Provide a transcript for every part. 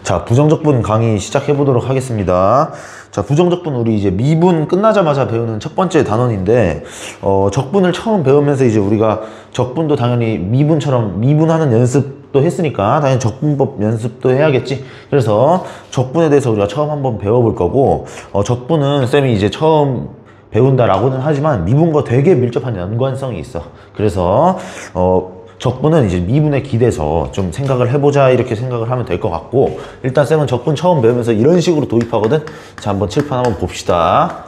자, 부정적분 강의 시작해 보도록 하겠습니다. 자, 부정적분 우리 이제 미분 끝나자마자 배우는 첫 번째 단원인데, 적분을 처음 배우면서 이제 우리가 적분도 당연히 미분처럼 미분하는 연습도 했으니까 당연히 적분법 연습도 해야겠지. 그래서 적분에 대해서 우리가 처음 한번 배워볼 거고, 적분은 쌤이 이제 처음 배운다라고는 하지만 미분과 되게 밀접한 연관성이 있어. 그래서 적분은 이제 미분에 기대서 좀 생각을 해보자, 이렇게 생각을 하면 될 것 같고, 일단 쌤은 적분 처음 배우면서 이런 식으로 도입하거든. 자, 한번 칠판 한번 봅시다.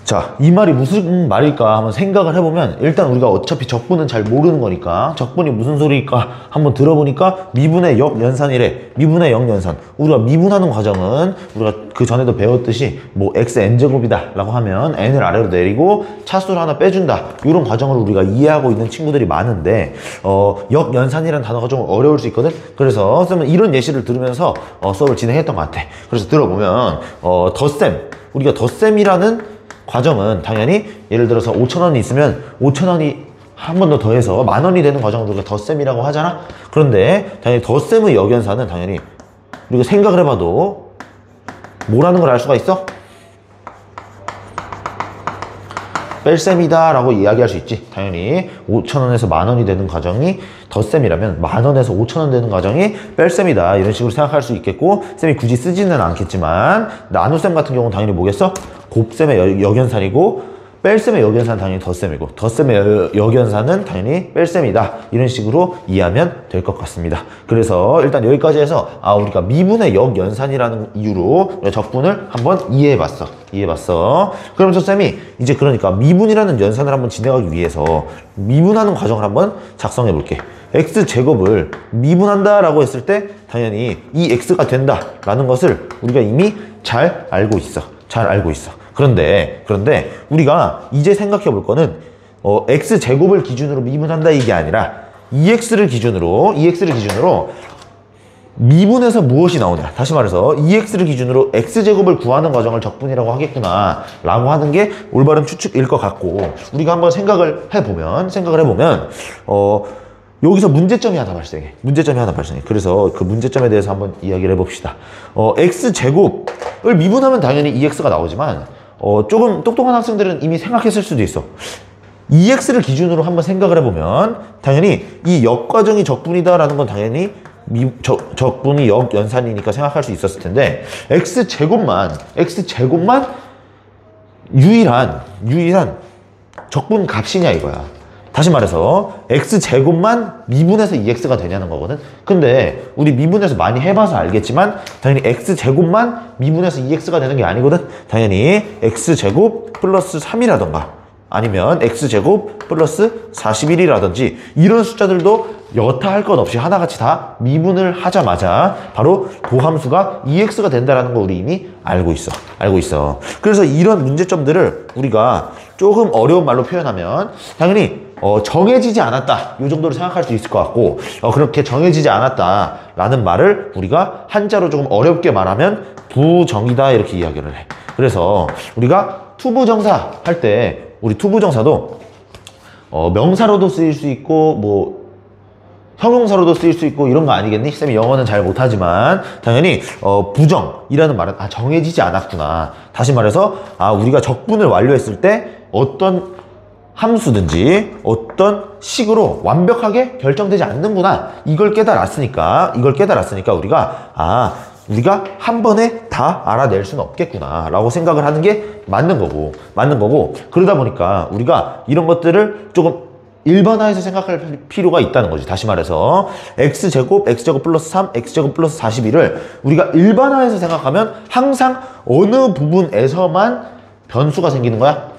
자, 이 말이 무슨 말일까 한번 생각을 해보면, 일단 우리가 어차피 적분은 잘 모르는 거니까 적분이 무슨 소리일까 한번 들어보니까 미분의 역연산이래. 미분의 역연산. 우리가 미분하는 과정은 우리가 그 전에도 배웠듯이 뭐 x n제곱이다 라고 하면 n을 아래로 내리고 차수를 하나 빼준다, 이런 과정을 우리가 이해하고 있는 친구들이 많은데, 역연산이라는 단어가 좀 어려울 수 있거든. 그래서 쌤은 이런 예시를 들으면서 수업을 진행했던 것 같아. 그래서 들어보면 덧셈, 우리가 덧셈이라는 과정은 당연히 예를 들어서 5,000원이 있으면 5,000원이 한 번 더 더해서 10,000원이 되는 과정을 우리가 덧셈이라고 하잖아. 그런데 당연히 덧셈의 역연산은 당연히 우리가 생각을 해봐도 뭐라는 걸 알 수가 있어? 뺄셈이다 라고 이야기할 수 있지. 당연히 5,000원에서 10,000원이 되는 과정이 덧셈이라면 10,000원에서 5,000원 되는 과정이 뺄셈이다, 이런 식으로 생각할 수 있겠고, 쌤이 굳이 쓰지는 않겠지만 나눗셈 같은 경우는 당연히 뭐겠어? 곱셈의 역연산이고, 뺄셈의 역연산은 당연히 덧셈이고, 덧셈의 역연산은 당연히 뺄셈이다, 이런 식으로 이해하면 될 것 같습니다. 그래서 일단 여기까지 해서 우리가 미분의 역연산이라는 이유로 적분을 한번 이해해봤어. 그러면서 쌤이 이제 그러니까 미분이라는 연산을 한번 진행하기 위해서 미분하는 과정을 한번 작성해 볼게. x제곱을 미분한다 라고 했을 때 당연히 이 x가 된다 라는 것을 우리가 이미 잘 알고 있어. 그런데 우리가 이제 생각해 볼 거는 x제곱을 기준으로 미분한다 이게 아니라 EX를 기준으로 미분에서 무엇이 나오냐, 다시 말해서 EX를 기준으로 x제곱을 구하는 과정을 적분이라고 하겠구나 라고 하는 게 올바른 추측일 것 같고, 우리가 한번 생각을 해보면 여기서 문제점이 하나 발생해. 그래서 그 문제점에 대해서 한번 이야기를 해봅시다. x제곱을 미분하면 당연히 EX가 나오지만 조금 똑똑한 학생들은 이미 생각했을 수도 있어. EX를 기준으로 한번 생각을 해보면 당연히 이 역과정이 적분이다라는 건 당연히 적분이 역연산이니까 생각할 수 있었을 텐데, x제곱만 유일한 적분 값이냐 이거야. 다시 말해서 x제곱만 미분해서 EX가 되냐는 거거든. 근데 우리 미분해서 많이 해봐서 알겠지만 당연히 x제곱만 미분해서 EX가 되는 게 아니거든. 당연히 x제곱 플러스 3이라던가 아니면 x제곱 플러스 41이라든지 이런 숫자들도 여타 할 것 없이 하나같이 다 미분을 하자마자 바로 도함수가 EX가 된다는 거 우리 이미 알고 있어. 그래서 이런 문제점들을 우리가 조금 어려운 말로 표현하면 당연히 정해지지 않았다, 이 정도로 생각할 수 있을 것 같고, 그렇게 정해지지 않았다 라는 말을 우리가 한자로 조금 어렵게 말하면 부정이다, 이렇게 이야기를 해. 그래서 우리가 투부정사 할 때 우리 투부정사도 명사로도 쓰일 수 있고 뭐 형용사로도 쓰일 수 있고 이런 거 아니겠니? 쌤이 영어는 잘 못하지만 당연히 부정이라는 말은 정해지지 않았구나. 다시 말해서 우리가 적분을 완료했을 때 어떤 함수든지 어떤 식으로 완벽하게 결정되지 않는구나, 이걸 깨달았으니까 우리가 한 번에 다 알아낼 수는 없겠구나 라고 생각을 하는 게 맞는 거고, 그러다 보니까 우리가 이런 것들을 조금 일반화해서 생각할 필요가 있다는 거지. 다시 말해서 x제곱 플러스 3, x제곱 플러스 41을 우리가 일반화해서 생각하면 항상 어느 부분에서만 변수가 생기는 거야?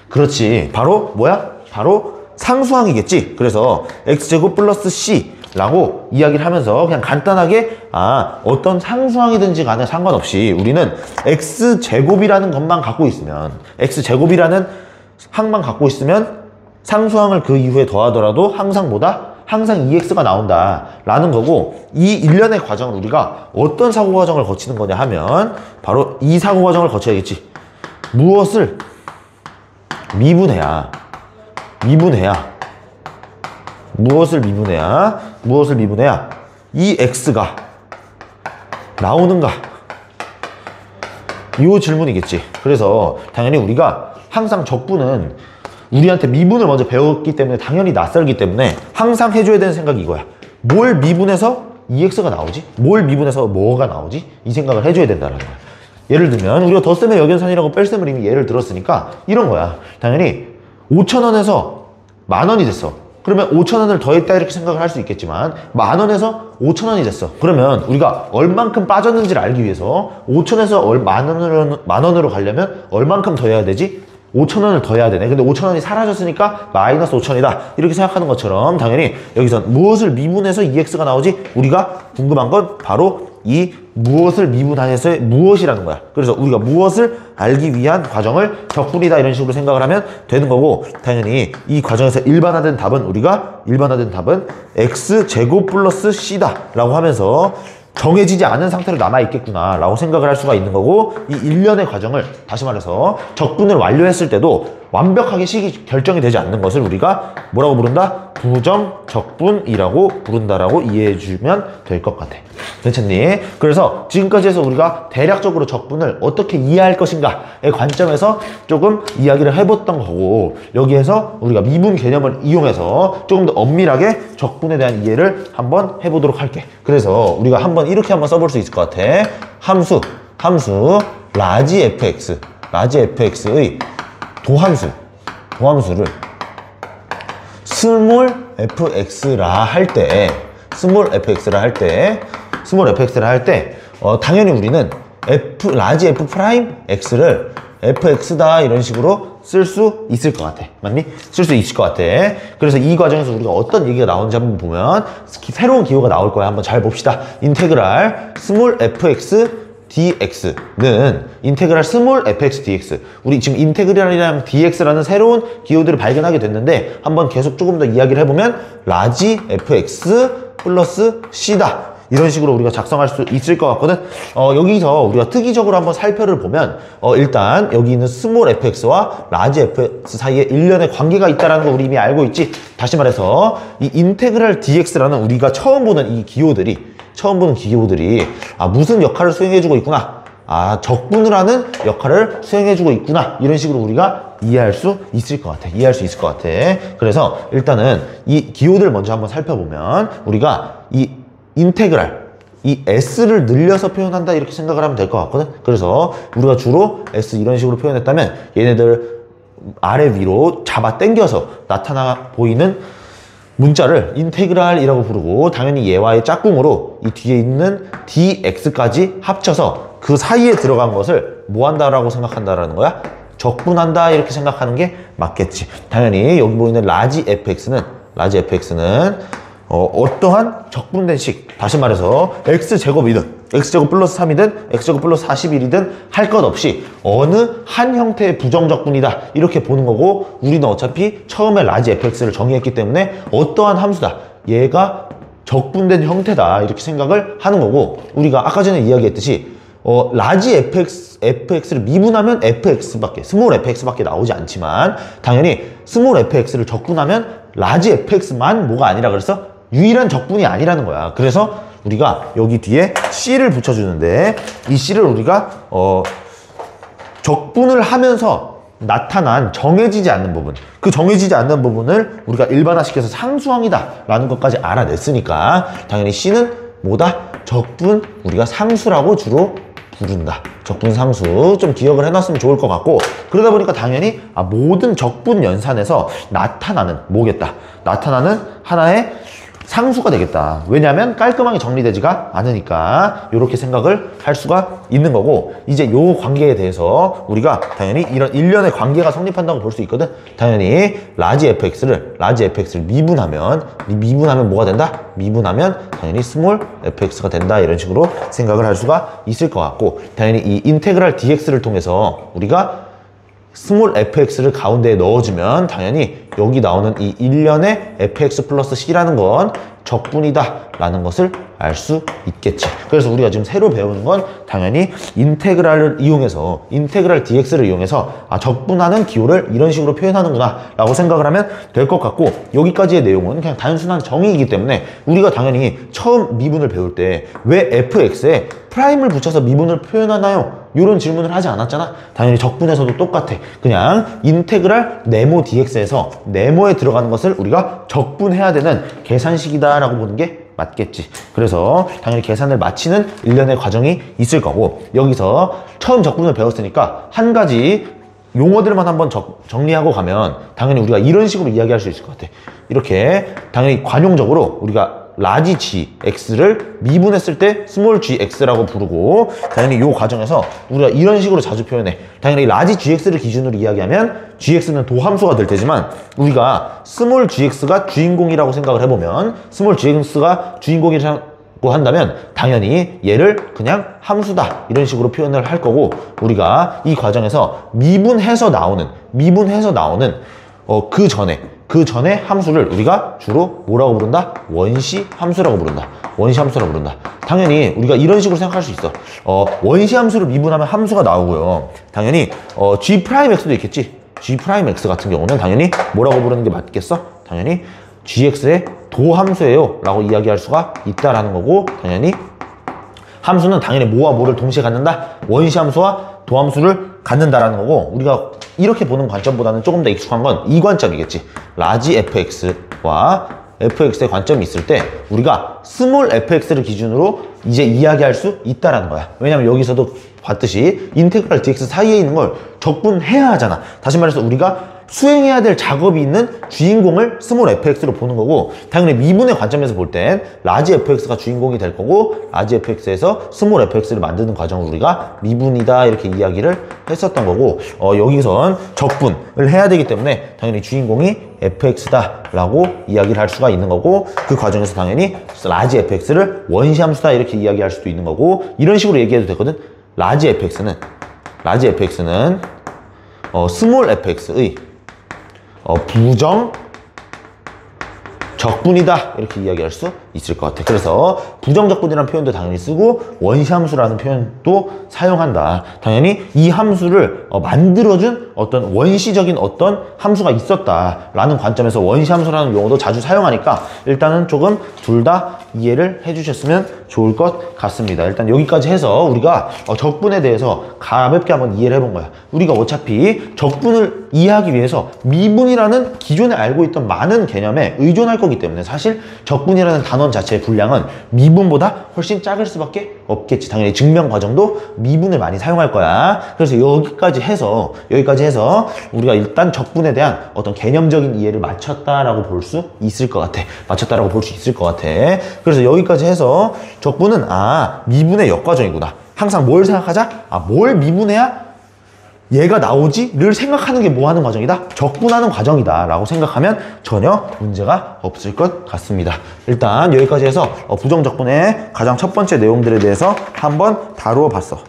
그렇지, 바로 뭐야? 바로 상수항이겠지. 그래서 x제곱 플러스 c 라고 이야기를 하면서 그냥 간단하게 어떤 상수항이든지 간에 상관없이 우리는 x제곱이라는 것만 갖고 있으면, x제곱이라는 항만 갖고 있으면 상수항을 그 이후에 더하더라도 항상 EX가 나온다 라는 거고, 이 일련의 과정을 우리가 어떤 사고과정을 거치는 거냐 하면 바로 이 사고과정을 거쳐야겠지. 무엇을 미분해야 이 x가 나오는가? 이 질문이겠지. 그래서 당연히 우리가 항상 적분은 우리한테 미분을 먼저 배웠기 때문에 당연히 낯설기 때문에 항상 해줘야 되는 생각이 이거야. 뭘 미분해서 EX가 나오지? 뭘 미분해서 뭐가 나오지? 이 생각을 해줘야 된다는 거야. 예를 들면 우리가 덧셈의 역연산이라고 뺄셈을 이미 예를 들었으니까 이런 거야. 당연히 5,000원에서 10,000원이 됐어. 그러면 5,000원을 더했다 이렇게 생각을 할 수 있겠지만 10,000원에서 5,000원이 됐어. 그러면 우리가 얼만큼 빠졌는지를 알기 위해서 5,000원에서 10,000원으로 가려면 얼만큼 더해야 되지? 5,000원을 더해야 되네. 근데 5,000원이 사라졌으니까 마이너스 5,000원이다 이렇게 생각하는 것처럼 당연히 여기선 무엇을 미분해서 EX가 나오지? 우리가 궁금한 건 바로 이 무엇을 미분해서의 무엇이라는 거야. 그래서 우리가 무엇을 알기 위한 과정을 적분이다 이런 식으로 생각을 하면 되는 거고, 당연히 이 과정에서 일반화된 답은 x제곱 플러스 c다 라고 하면서 정해지지 않은 상태로 남아있겠구나 라고 생각을 할 수가 있는 거고, 이 일련의 과정을 다시 말해서 적분을 완료했을 때도 완벽하게 식이 결정이 되지 않는 것을 우리가 뭐라고 부른다? 부정적분이라고 부른다라고 이해해주면 될 것 같아. 괜찮니? 그래서 지금까지 해서 우리가 대략적으로 적분을 어떻게 이해할 것인가의 관점에서 조금 이야기를 해봤던 거고, 여기에서 우리가 미분 개념을 이용해서 조금 더 엄밀하게 적분에 대한 이해를 한번 해보도록 할게. 그래서 우리가 이렇게 한번 써볼 수 있을 것 같아. 함수 라지 fx의 도함수를 스몰 fx라 할 때 당연히 우리는 라지 f 프라임 x를 fx다 이런 식으로 쓸 수 있을 것 같아. 맞니? 쓸 수 있을 것 같아. 그래서 이 과정에서 우리가 어떤 얘기가 나오는지 한번 보면 새로운 기호가 나올 거야. 한번 잘 봅시다. 인테그랄 스몰 fx dx는 인테그랄 스몰 fx dx. 우리 지금 인테그랄이랑 dx라는 새로운 기호들을 발견하게 됐는데 한번 계속 조금 더 이야기를 해보면 라지 fx 플러스 c다. 이런 식으로 우리가 작성할 수 있을 것 같거든. 여기서 우리가 특이적으로 한번 살펴를 보면 일단 여기 있는 스몰 fx와 라지 fx 사이에 일련의 관계가 있다는 거 우리 이미 알고 있지. 다시 말해서 이 인테그랄 dx라는 우리가 처음 보는 이 기호들이 무슨 역할을 수행해주고 있구나. 적분을 하는 역할을 수행해주고 있구나. 이런 식으로 우리가 이해할 수 있을 것 같아. 그래서 일단은 이 기호들 먼저 한번 살펴보면 우리가 이 인테그랄, 이 s를 늘려서 표현한다 이렇게 생각을 하면 될 것 같거든. 그래서 우리가 주로 s 이런 식으로 표현했다면 얘네들 아래 위로 잡아 당겨서 나타나 보이는 문자를 인테그랄이라고 부르고, 당연히 얘와의 짝꿍으로 이 뒤에 있는 dx까지 합쳐서 그 사이에 들어간 것을 뭐 한다라고 생각한다라는 거야? 적분한다 이렇게 생각하는 게 맞겠지. 당연히 여기 보이는 라지 fx는 어떠한 적분된 식, 다시 말해서 x제곱이든 x제곱 플러스 3이든 x제곱 플러스 41이든 할 것 없이 어느 한 형태의 부정적분이다 이렇게 보는 거고, 우리는 어차피 처음에 라지 fx를 정의했기 때문에 어떠한 함수다, 얘가 적분된 형태다 이렇게 생각을 하는 거고, 우리가 아까 전에 이야기했듯이 라지 fx를 미분하면 스몰 fx밖에 나오지 않지만, 당연히 스몰 fx를 적분하면 라지 fx만 뭐가 아니라 그래서 유일한 적분이 아니라는 거야. 그래서 우리가 여기 뒤에 c를 붙여주는데, 이 c를 우리가 적분을 하면서 나타난 정해지지 않는 부분, 그 정해지지 않는 부분을 우리가 일반화시켜서 상수항이다 라는 것까지 알아냈으니까 당연히 c는 뭐다? 적분, 우리가 상수라고 주로 부른다. 적분 상수 좀 기억을 해놨으면 좋을 것 같고, 그러다 보니까 당연히 모든 적분 연산에서 나타나는 하나의 상수가 되겠다. 왜냐하면 깔끔하게 정리되지가 않으니까 이렇게 생각을 할 수가 있는 거고, 이제 요 관계에 대해서 우리가 당연히 이런 일련의 관계가 성립한다고 볼 수 있거든. 당연히 라지 fx를 미분하면 뭐가 된다? 미분하면 당연히 스몰 fx가 된다 이런 식으로 생각을 할 수가 있을 것 같고, 당연히 이 인테그랄 dx를 통해서 우리가 스몰 fx를 가운데에 넣어주면 당연히 여기 나오는 이 일련의 fx 플러스 c라는 건 적분이다 라는 것을 알 수 있겠지. 그래서 우리가 지금 새로 배우는 건 당연히 인테그랄을 이용해서 인테그랄 dx를 이용해서 적분하는 기호를 이런 식으로 표현하는구나 라고 생각을 하면 될 것 같고, 여기까지의 내용은 그냥 단순한 정의이기 때문에 우리가 당연히 처음 미분을 배울 때 왜 fx에 프라임을 붙여서 미분을 표현하나요? 이런 질문을 하지 않았잖아. 당연히 적분에서도 똑같아. 그냥 인테그랄 네모 dx에서 네모에 들어가는 것을 우리가 적분해야 되는 계산식이다 라고 보는 게 맞겠지. 그래서 당연히 계산을 마치는 일련의 과정이 있을 거고, 여기서 처음 적분을 배웠으니까 한 가지 용어들만 한번 정리하고 가면 당연히 우리가 이런 식으로 이야기할 수 있을 것 같아. 이렇게 당연히 관용적으로 우리가 라지 gx를 미분했을 때 스몰 gx라고 부르고, 당연히 이 과정에서 우리가 이런 식으로 자주 표현해. 당연히 라지 gx를 기준으로 이야기하면 gx는 도함수가 될 테지만, 우리가 스몰 gx가 주인공이라고 생각을 해보면, 스몰 gx가 주인공이라고 한다면 당연히 얘를 그냥 함수다 이런 식으로 표현을 할 거고, 우리가 이 과정에서 미분해서 나오는 그 전에 함수를 우리가 주로 뭐라고 부른다? 원시 함수라고 부른다. 원시 함수라고 부른다. 당연히 우리가 이런 식으로 생각할 수 있어. 원시 함수를 미분하면 함수가 나오고요. 당연히 g'x도 있겠지. g'x 같은 경우는 당연히 뭐라고 부르는 게 맞겠어? 당연히 gx의 도함수예요 라고 이야기할 수가 있다라는 거고, 당연히 함수는 당연히 뭐와 뭐를 동시에 갖는다? 원시 함수와 도함수를 갖는다라는 거고, 우리가 이렇게 보는 관점보다는 조금 더 익숙한 건 이 관점이겠지. 라지 fx와 fx의 관점이 있을 때 우리가 스몰 fx를 기준으로 이제 이야기할 수 있다라는 거야. 왜냐면 여기서도 봤듯이 인테그랄 dx 사이에 있는 걸 적분해야 하잖아. 다시 말해서 우리가 수행해야 될 작업이 있는 주인공을 스몰 fx로 보는 거고, 당연히 미분의 관점에서 볼 땐 라지 fx가 주인공이 될 거고, 라지 fx에서 스몰 fx를 만드는 과정을 우리가 미분이다 이렇게 이야기를 했었던 거고, 여기선 적분을 해야 되기 때문에 당연히 주인공이 fx다 라고 이야기를 할 수가 있는 거고, 그 과정에서 당연히 라지 fx를 원시함수다 이렇게 이야기할 수도 있는 거고, 이런 식으로 얘기해도 되거든. 라지 fx는 스몰 fx의 부정 적분이다 이렇게 이야기할 수 있을 것 같아. 그래서 부정적분이라는 표현도 당연히 쓰고 원시함수라는 표현도 사용한다. 당연히 이 함수를 만들어준 어떤 원시적인 어떤 함수가 있었다라는 관점에서 원시함수라는 용어도 자주 사용하니까 일단은 조금 둘 다 이해를 해주셨으면 좋을 것 같습니다. 일단 여기까지 해서 우리가 적분에 대해서 가볍게 한번 이해를 해본 거야. 우리가 어차피 적분을 이해하기 위해서 미분이라는 기존에 알고 있던 많은 개념에 의존할 거기 때문에 사실 적분이라는 단원 자체의 분량은 미분보다 훨씬 작을 수밖에 없겠지. 당연히 증명 과정도 미분을 많이 사용할 거야. 그래서 여기까지 해서 우리가 일단 적분에 대한 어떤 개념적인 이해를 마쳤다라고 볼 수 있을 것 같아. 그래서 여기까지 해서 적분은 미분의 역과정이구나. 항상 뭘 생각하자? 뭘 미분해야 얘가 나오지?를 생각하는 게 뭐 하는 과정이다? 적분하는 과정이다 라고 생각하면 전혀 문제가 없을 것 같습니다. 일단 여기까지 해서 부정적분의 가장 첫 번째 내용들에 대해서 한번 다루어 봤어.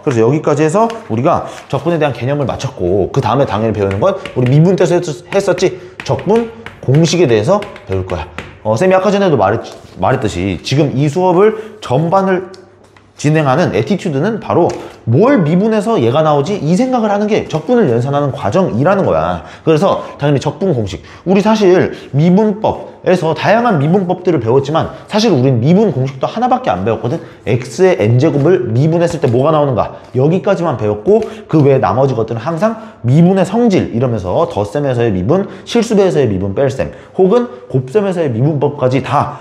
그래서 여기까지 해서 우리가 적분에 대한 개념을 마쳤고, 그 다음에 당연히 배우는 건 우리 미분 때서 했었지. 적분 공식에 대해서 배울 거야. 쌤이 아까 전에도 말했듯이 지금 이 수업을 전반을 진행하는 에티튜드는 바로 뭘 미분해서 얘가 나오지? 이 생각을 하는 게 적분을 연산하는 과정이라는 거야. 그래서 당연히 적분 공식, 우리 사실 미분법에서 다양한 미분법들을 배웠지만 사실 우린 미분 공식도 하나밖에 안 배웠거든. x의 n제곱을 미분했을 때 뭐가 나오는가 여기까지만 배웠고, 그 외에 나머지 것들은 항상 미분의 성질 이러면서 덧셈에서의 미분, 실수배에서의 미분 뺄셈, 혹은 곱셈에서의 미분법까지 다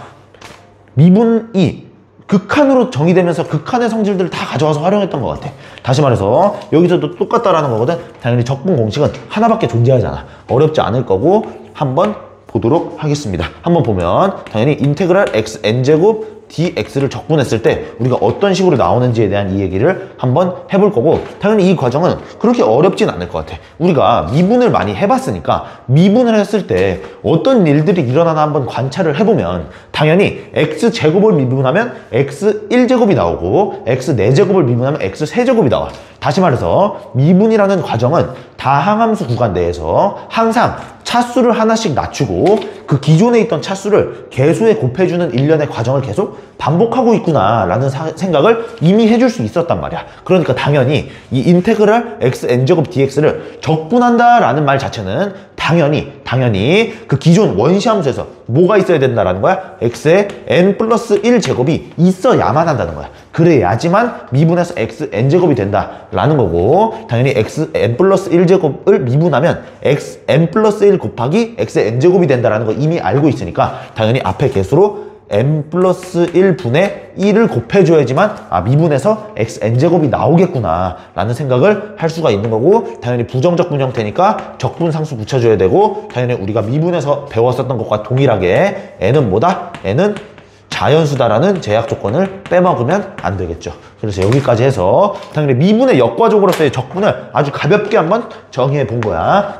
미분이 극한으로 정의되면서 극한의 성질들을 다 가져와서 활용했던 것 같아. 다시 말해서 여기서도 똑같다라는 거거든. 당연히 적분 공식은 하나밖에 존재하지 않아. 어렵지 않을 거고 한번 보도록 하겠습니다. 한번 보면 당연히 인테그랄 x n제곱 dx를 적분했을 때 우리가 어떤 식으로 나오는지에 대한 이 얘기를 한번 해볼 거고, 당연히 이 과정은 그렇게 어렵진 않을 것 같아. 우리가 미분을 많이 해봤으니까 미분을 했을 때 어떤 일들이 일어나나 한번 관찰을 해보면 당연히 x제곱을 미분하면 x1제곱이 나오고 x4제곱을 미분하면 x3제곱이 나와. 다시 말해서 미분이라는 과정은 다항함수 구간 내에서 항상 차수를 하나씩 낮추고 그 기존에 있던 차수를 개수에 곱해주는 일련의 과정을 계속 반복하고 있구나 라는 생각을 이미 해줄 수 있었단 말이야. 그러니까 당연히 이 인테그랄 xn제곱 dx를 적분한다 라는 말 자체는 당연히 그 기존 원시함수에서 뭐가 있어야 된다라는 거야? x의 n 플러스 1제곱이 있어야만 한다는 거야. 그래야지만 미분해서 xn제곱이 된다라는 거고, 당연히 xn 플러스 1제곱을 미분하면 xn 플러스 1 곱하기 x의 n제곱이 된다라는 거 이미 알고 있으니까 당연히 앞에 개수로 n 플러스 1분의 1을 곱해줘야지만 미분해서 xn제곱이 나오겠구나 라는 생각을 할 수가 있는 거고, 당연히 부정적분 형태니까 적분상수 붙여줘야 되고, 당연히 우리가 미분에서 배웠었던 것과 동일하게 n은 뭐다? n은 자연수다라는 제약 조건을 빼먹으면 안 되겠죠. 그래서 여기까지 해서 당연히 미분의 역과적으로서의 적분을 아주 가볍게 한번 정의해 본 거야.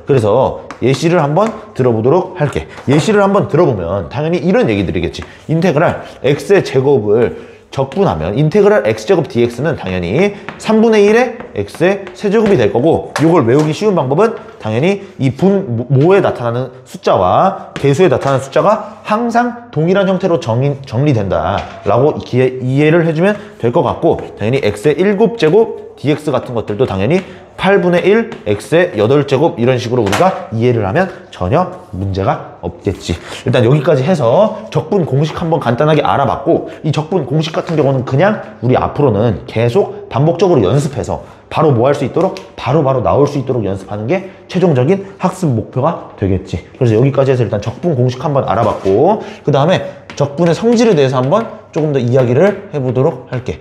그래서 예시를 한번 들어보도록 할게. 예시를 한번 들어보면 당연히 이런 얘기 드리겠지. 인테그랄 x의 제곱을 적분하면 인테그랄 x제곱 dx는 당연히 3분의 1의 x의 세제곱이 될 거고, 이걸 외우기 쉬운 방법은 당연히 이 모에 나타나는 숫자와 개수에 나타나는 숫자가 항상 동일한 형태로 정리된다 라고 이해를 해주면 될 것 같고, 당연히 x의 7제곱 dx 같은 것들도 당연히 8분의 1 x의 8제곱 이런 식으로 우리가 이해를 하면 전혀 문제가 없겠지. 일단 여기까지 해서 적분 공식 한번 간단하게 알아봤고, 이 적분 공식 같은 경우는 그냥 우리 앞으로는 계속 반복적으로 연습해서 바로 뭐 할 수 있도록 바로 나올 수 있도록 연습하는 게 최종적인 학습 목표가 되겠지. 그래서 여기까지 해서 일단 적분 공식 한번 알아봤고, 그 다음에 적분의 성질에 대해서 한번 조금 더 이야기를 해보도록 할게.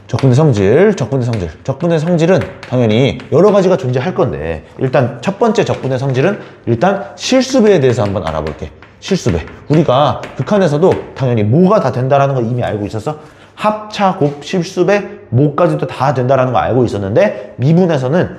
적분의 성질은 당연히 여러 가지가 존재할 건데, 일단 첫 번째 적분의 성질은 일단 실수배에 대해서 한번 알아볼게. 실수배. 우리가 극한에서도 당연히 모가 다 된다라는 거 이미 알고 있었어. 합차, 곱, 실수배, 모까지도 다 된다라는 거 알고 있었는데, 미분에서는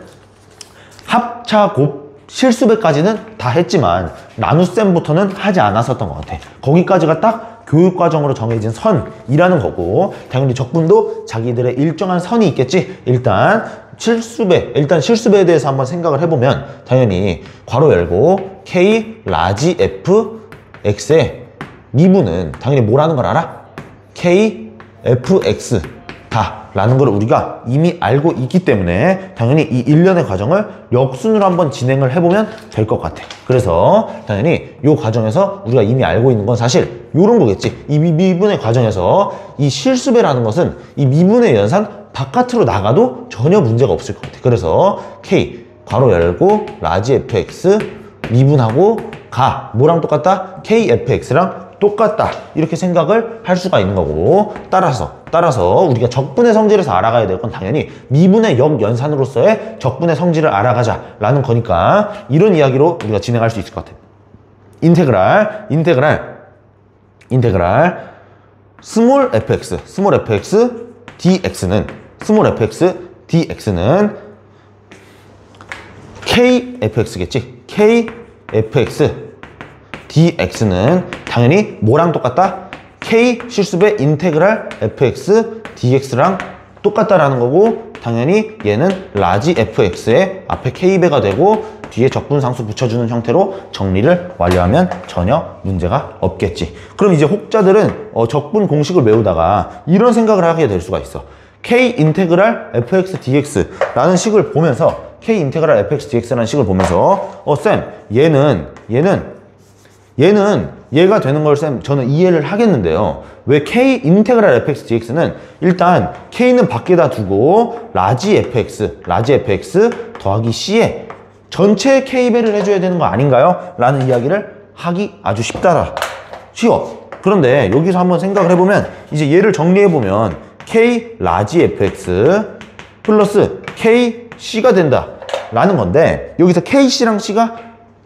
합차, 곱, 실수배까지는 다 했지만 나눗셈부터는 하지 않았었던 것 같아. 거기까지가 딱 교육과정으로 정해진 선이라는 거고, 당연히 적분도 자기들의 일정한 선이 있겠지. 일단 실수배에 대해서 한번 생각을 해보면 당연히 괄호 열고 k 라지 f x의 미분은 당연히 뭐라는 걸 알아? k fx 다 라는 걸 우리가 이미 알고 있기 때문에 당연히 이 일련의 과정을 역순으로 한번 진행을 해보면 될 것 같아. 그래서 당연히 이 과정에서 우리가 이미 알고 있는 건 사실 이런 거겠지. 이 미분의 과정에서 이 실수배라는 것은 이 미분의 연산 바깥으로 나가도 전혀 문제가 없을 것 같아. 그래서 k 괄호 열고 라지 fx 미분하고 가 뭐랑 똑같다? k fx랑 똑같다 이렇게 생각을 할 수가 있는 거고, 따라서 우리가 적분의 성질에서 알아가야 될 건 당연히 미분의 역연산으로서의 적분의 성질을 알아가자라는 거니까 이런 이야기로 우리가 진행할 수 있을 것 같아요. 인테그랄 스몰 fx dx는 kfx겠지. kfx dx는 당연히 뭐랑 똑같다? k 실수배 인테그랄 fx dx랑 똑같다라는 거고, 당연히 얘는 라지 fx의 앞에 k배가 되고 뒤에 적분상수 붙여주는 형태로 정리를 완료하면 전혀 문제가 없겠지. 그럼 이제 혹자들은 적분 공식을 외우다가 이런 생각을 하게 될 수가 있어. k 인테그랄 fx dx라는 식을 보면서 쌤 얘가 되는 걸 쌤 저는 이해를 하겠는데요. 왜 k 인테그랄 fx dx는 일단 k는 밖에다 두고 라지 fx 더하기 c에 전체 k배를 해줘야 되는 거 아닌가요? 라는 이야기를 하기 아주 쉬워. 그런데 여기서 한번 생각을 해보면 이제 얘를 정리해보면 k 라지 fx 플러스 k c가 된다 라는 건데, 여기서 k c랑 c가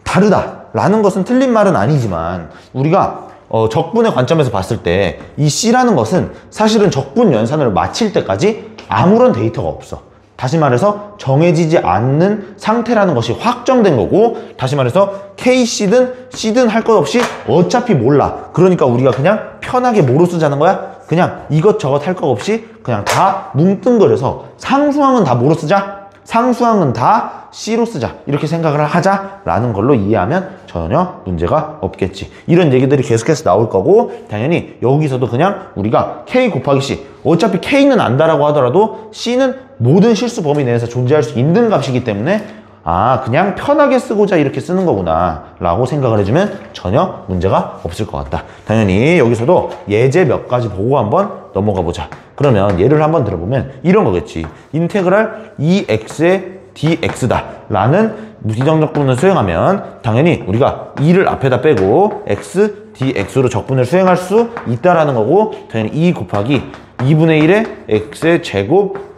다르다 라는 것은 틀린 말은 아니지만 우리가 적분의 관점에서 봤을 때 이 c라는 것은 사실은 적분 연산을 마칠 때까지 아무런 데이터가 없어. 다시 말해서 정해지지 않는 상태라는 것이 확정된 거고, 다시 말해서 KC든 C든 할 것 없이 어차피 몰라. 그러니까 우리가 그냥 편하게 뭐로 쓰자는 거야? 그냥 이것저것 할 것 없이 그냥 다 뭉뚱그려서 상수항은 다 뭐로 쓰자? 상수항은 다 C로 쓰자. 이렇게 생각을 하자라는 걸로 이해하면 전혀 문제가 없겠지. 이런 얘기들이 계속해서 나올 거고, 당연히 여기서도 그냥 우리가 K 곱하기 C, 어차피 K는 안다라고 하더라도 C는 모든 실수 범위 내에서 존재할 수 있는 값이기 때문에 아, 그냥 편하게 쓰고자 이렇게 쓰는 거구나 라고 생각을 해주면 전혀 문제가 없을 것 같다. 당연히 여기서도 예제 몇 가지 보고 한번 넘어가 보자. 그러면 예를 한번 들어보면 이런 거겠지. 인테그랄 2x의 dx다 라는 무지정적분을 수행하면 당연히 우리가 2를 앞에다 빼고 x dx로 적분을 수행할 수 있다라는 거고, 당연히 2 곱하기 2분의 1의 x의 제곱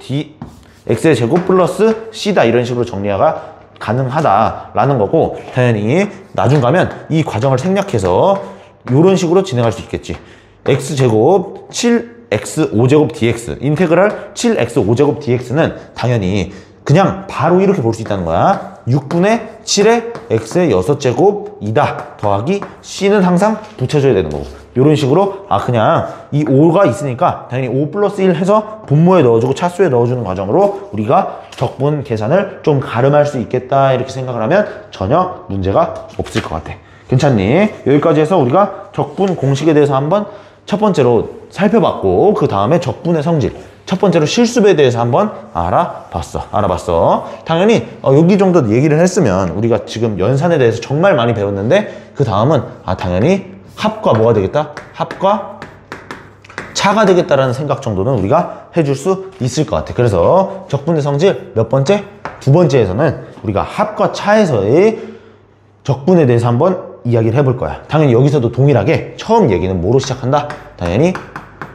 x의 제곱 플러스 c다 이런 식으로 정리가 가능하다라는 거고, 당연히 나중 가면 이 과정을 생략해서 이런 식으로 진행할 수 있겠지. x제곱 7x 5제곱 dx, 인테그랄 7x 5제곱 dx는 당연히 그냥 바로 이렇게 볼 수 있다는 거야. 6분의 7의 x의 6제곱이다 더하기 c는 항상 붙여줘야 되는 거고, 이런 식으로 그냥 이 5가 있으니까 당연히 5 플러스 1 해서 분모에 넣어주고 차수에 넣어주는 과정으로 우리가 적분 계산을 좀 가름할 수 있겠다 이렇게 생각을 하면 전혀 문제가 없을 것 같아. 괜찮니? 여기까지 해서 우리가 적분 공식에 대해서 한번 첫 번째로 살펴봤고, 그 다음에 적분의 성질, 첫 번째로 실수배에 대해서 한번 알아봤어. 당연히 여기 정도 얘기를 했으면 우리가 지금 연산에 대해서 정말 많이 배웠는데, 그 다음은 당연히 합과 뭐가 되겠다? 합과 차가 되겠다라는 생각 정도는 우리가 해줄 수 있을 것 같아. 그래서 적분의 성질 몇 번째? 두 번째에서는 우리가 합과 차에서의 적분에 대해서 한번 이야기를 해볼 거야. 당연히 여기서도 동일하게 처음 얘기는 뭐로 시작한다? 당연히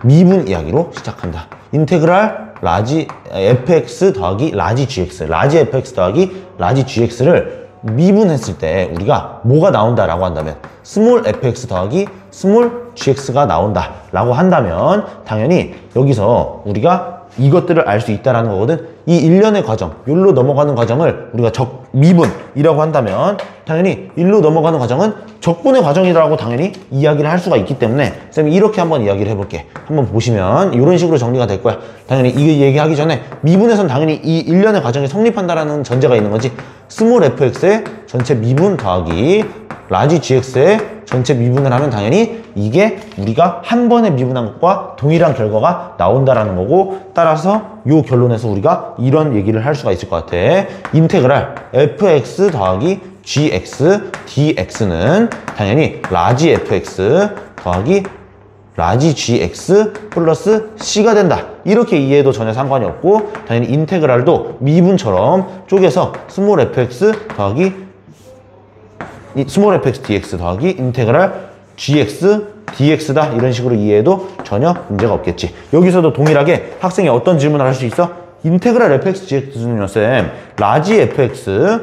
미분 이야기로 시작한다. 인테그랄 라지 fx 더하기 라지 gx, 라지 fx 더하기 라지 gx를 미분했을 때 우리가 뭐가 나온다라고 한다면 스몰 fx 더하기 스몰 gx가 나온다 라고 한다면 당연히 여기서 우리가 이것들을 알 수 있다는 거거든. 이 일련의 과정, 일로 넘어가는 과정을 우리가 미분이라고 한다면 당연히 일로 넘어가는 과정은 적분의 과정이라고 당연히 이야기를 할 수가 있기 때문에 쌤이 이렇게 한번 이야기를 해볼게. 한번 보시면 이런 식으로 정리가 될 거야. 당연히 이거 얘기하기 전에 미분에선 당연히 이 일련의 과정이 성립한다라는 전제가 있는 거지. 스몰 fx의 전체 미분 더하기 라지 gx의 전체 미분을 하면 당연히 이게 우리가 한 번에 미분한 것과 동일한 결과가 나온다라는 거고, 따라서 이 결론에서 우리가 이런 얘기를 할 수가 있을 것 같아. 인테그랄 fx 더하기 gx dx는 당연히 라지 fx 더하기 라지 gx 플러스 c가 된다. 이렇게 이해해도 전혀 상관이 없고, 당연히 인테그랄도 미분처럼 쪼개서 스몰 fx 더하기 스몰 fx dx 더하기 인테그랄 gx dx다 이런 식으로 이해해도 전혀 문제가 없겠지. 여기서도 동일하게 학생이 어떤 질문을 할 수 있어? 인테그랄 fx dx는요 쌤 라지 fx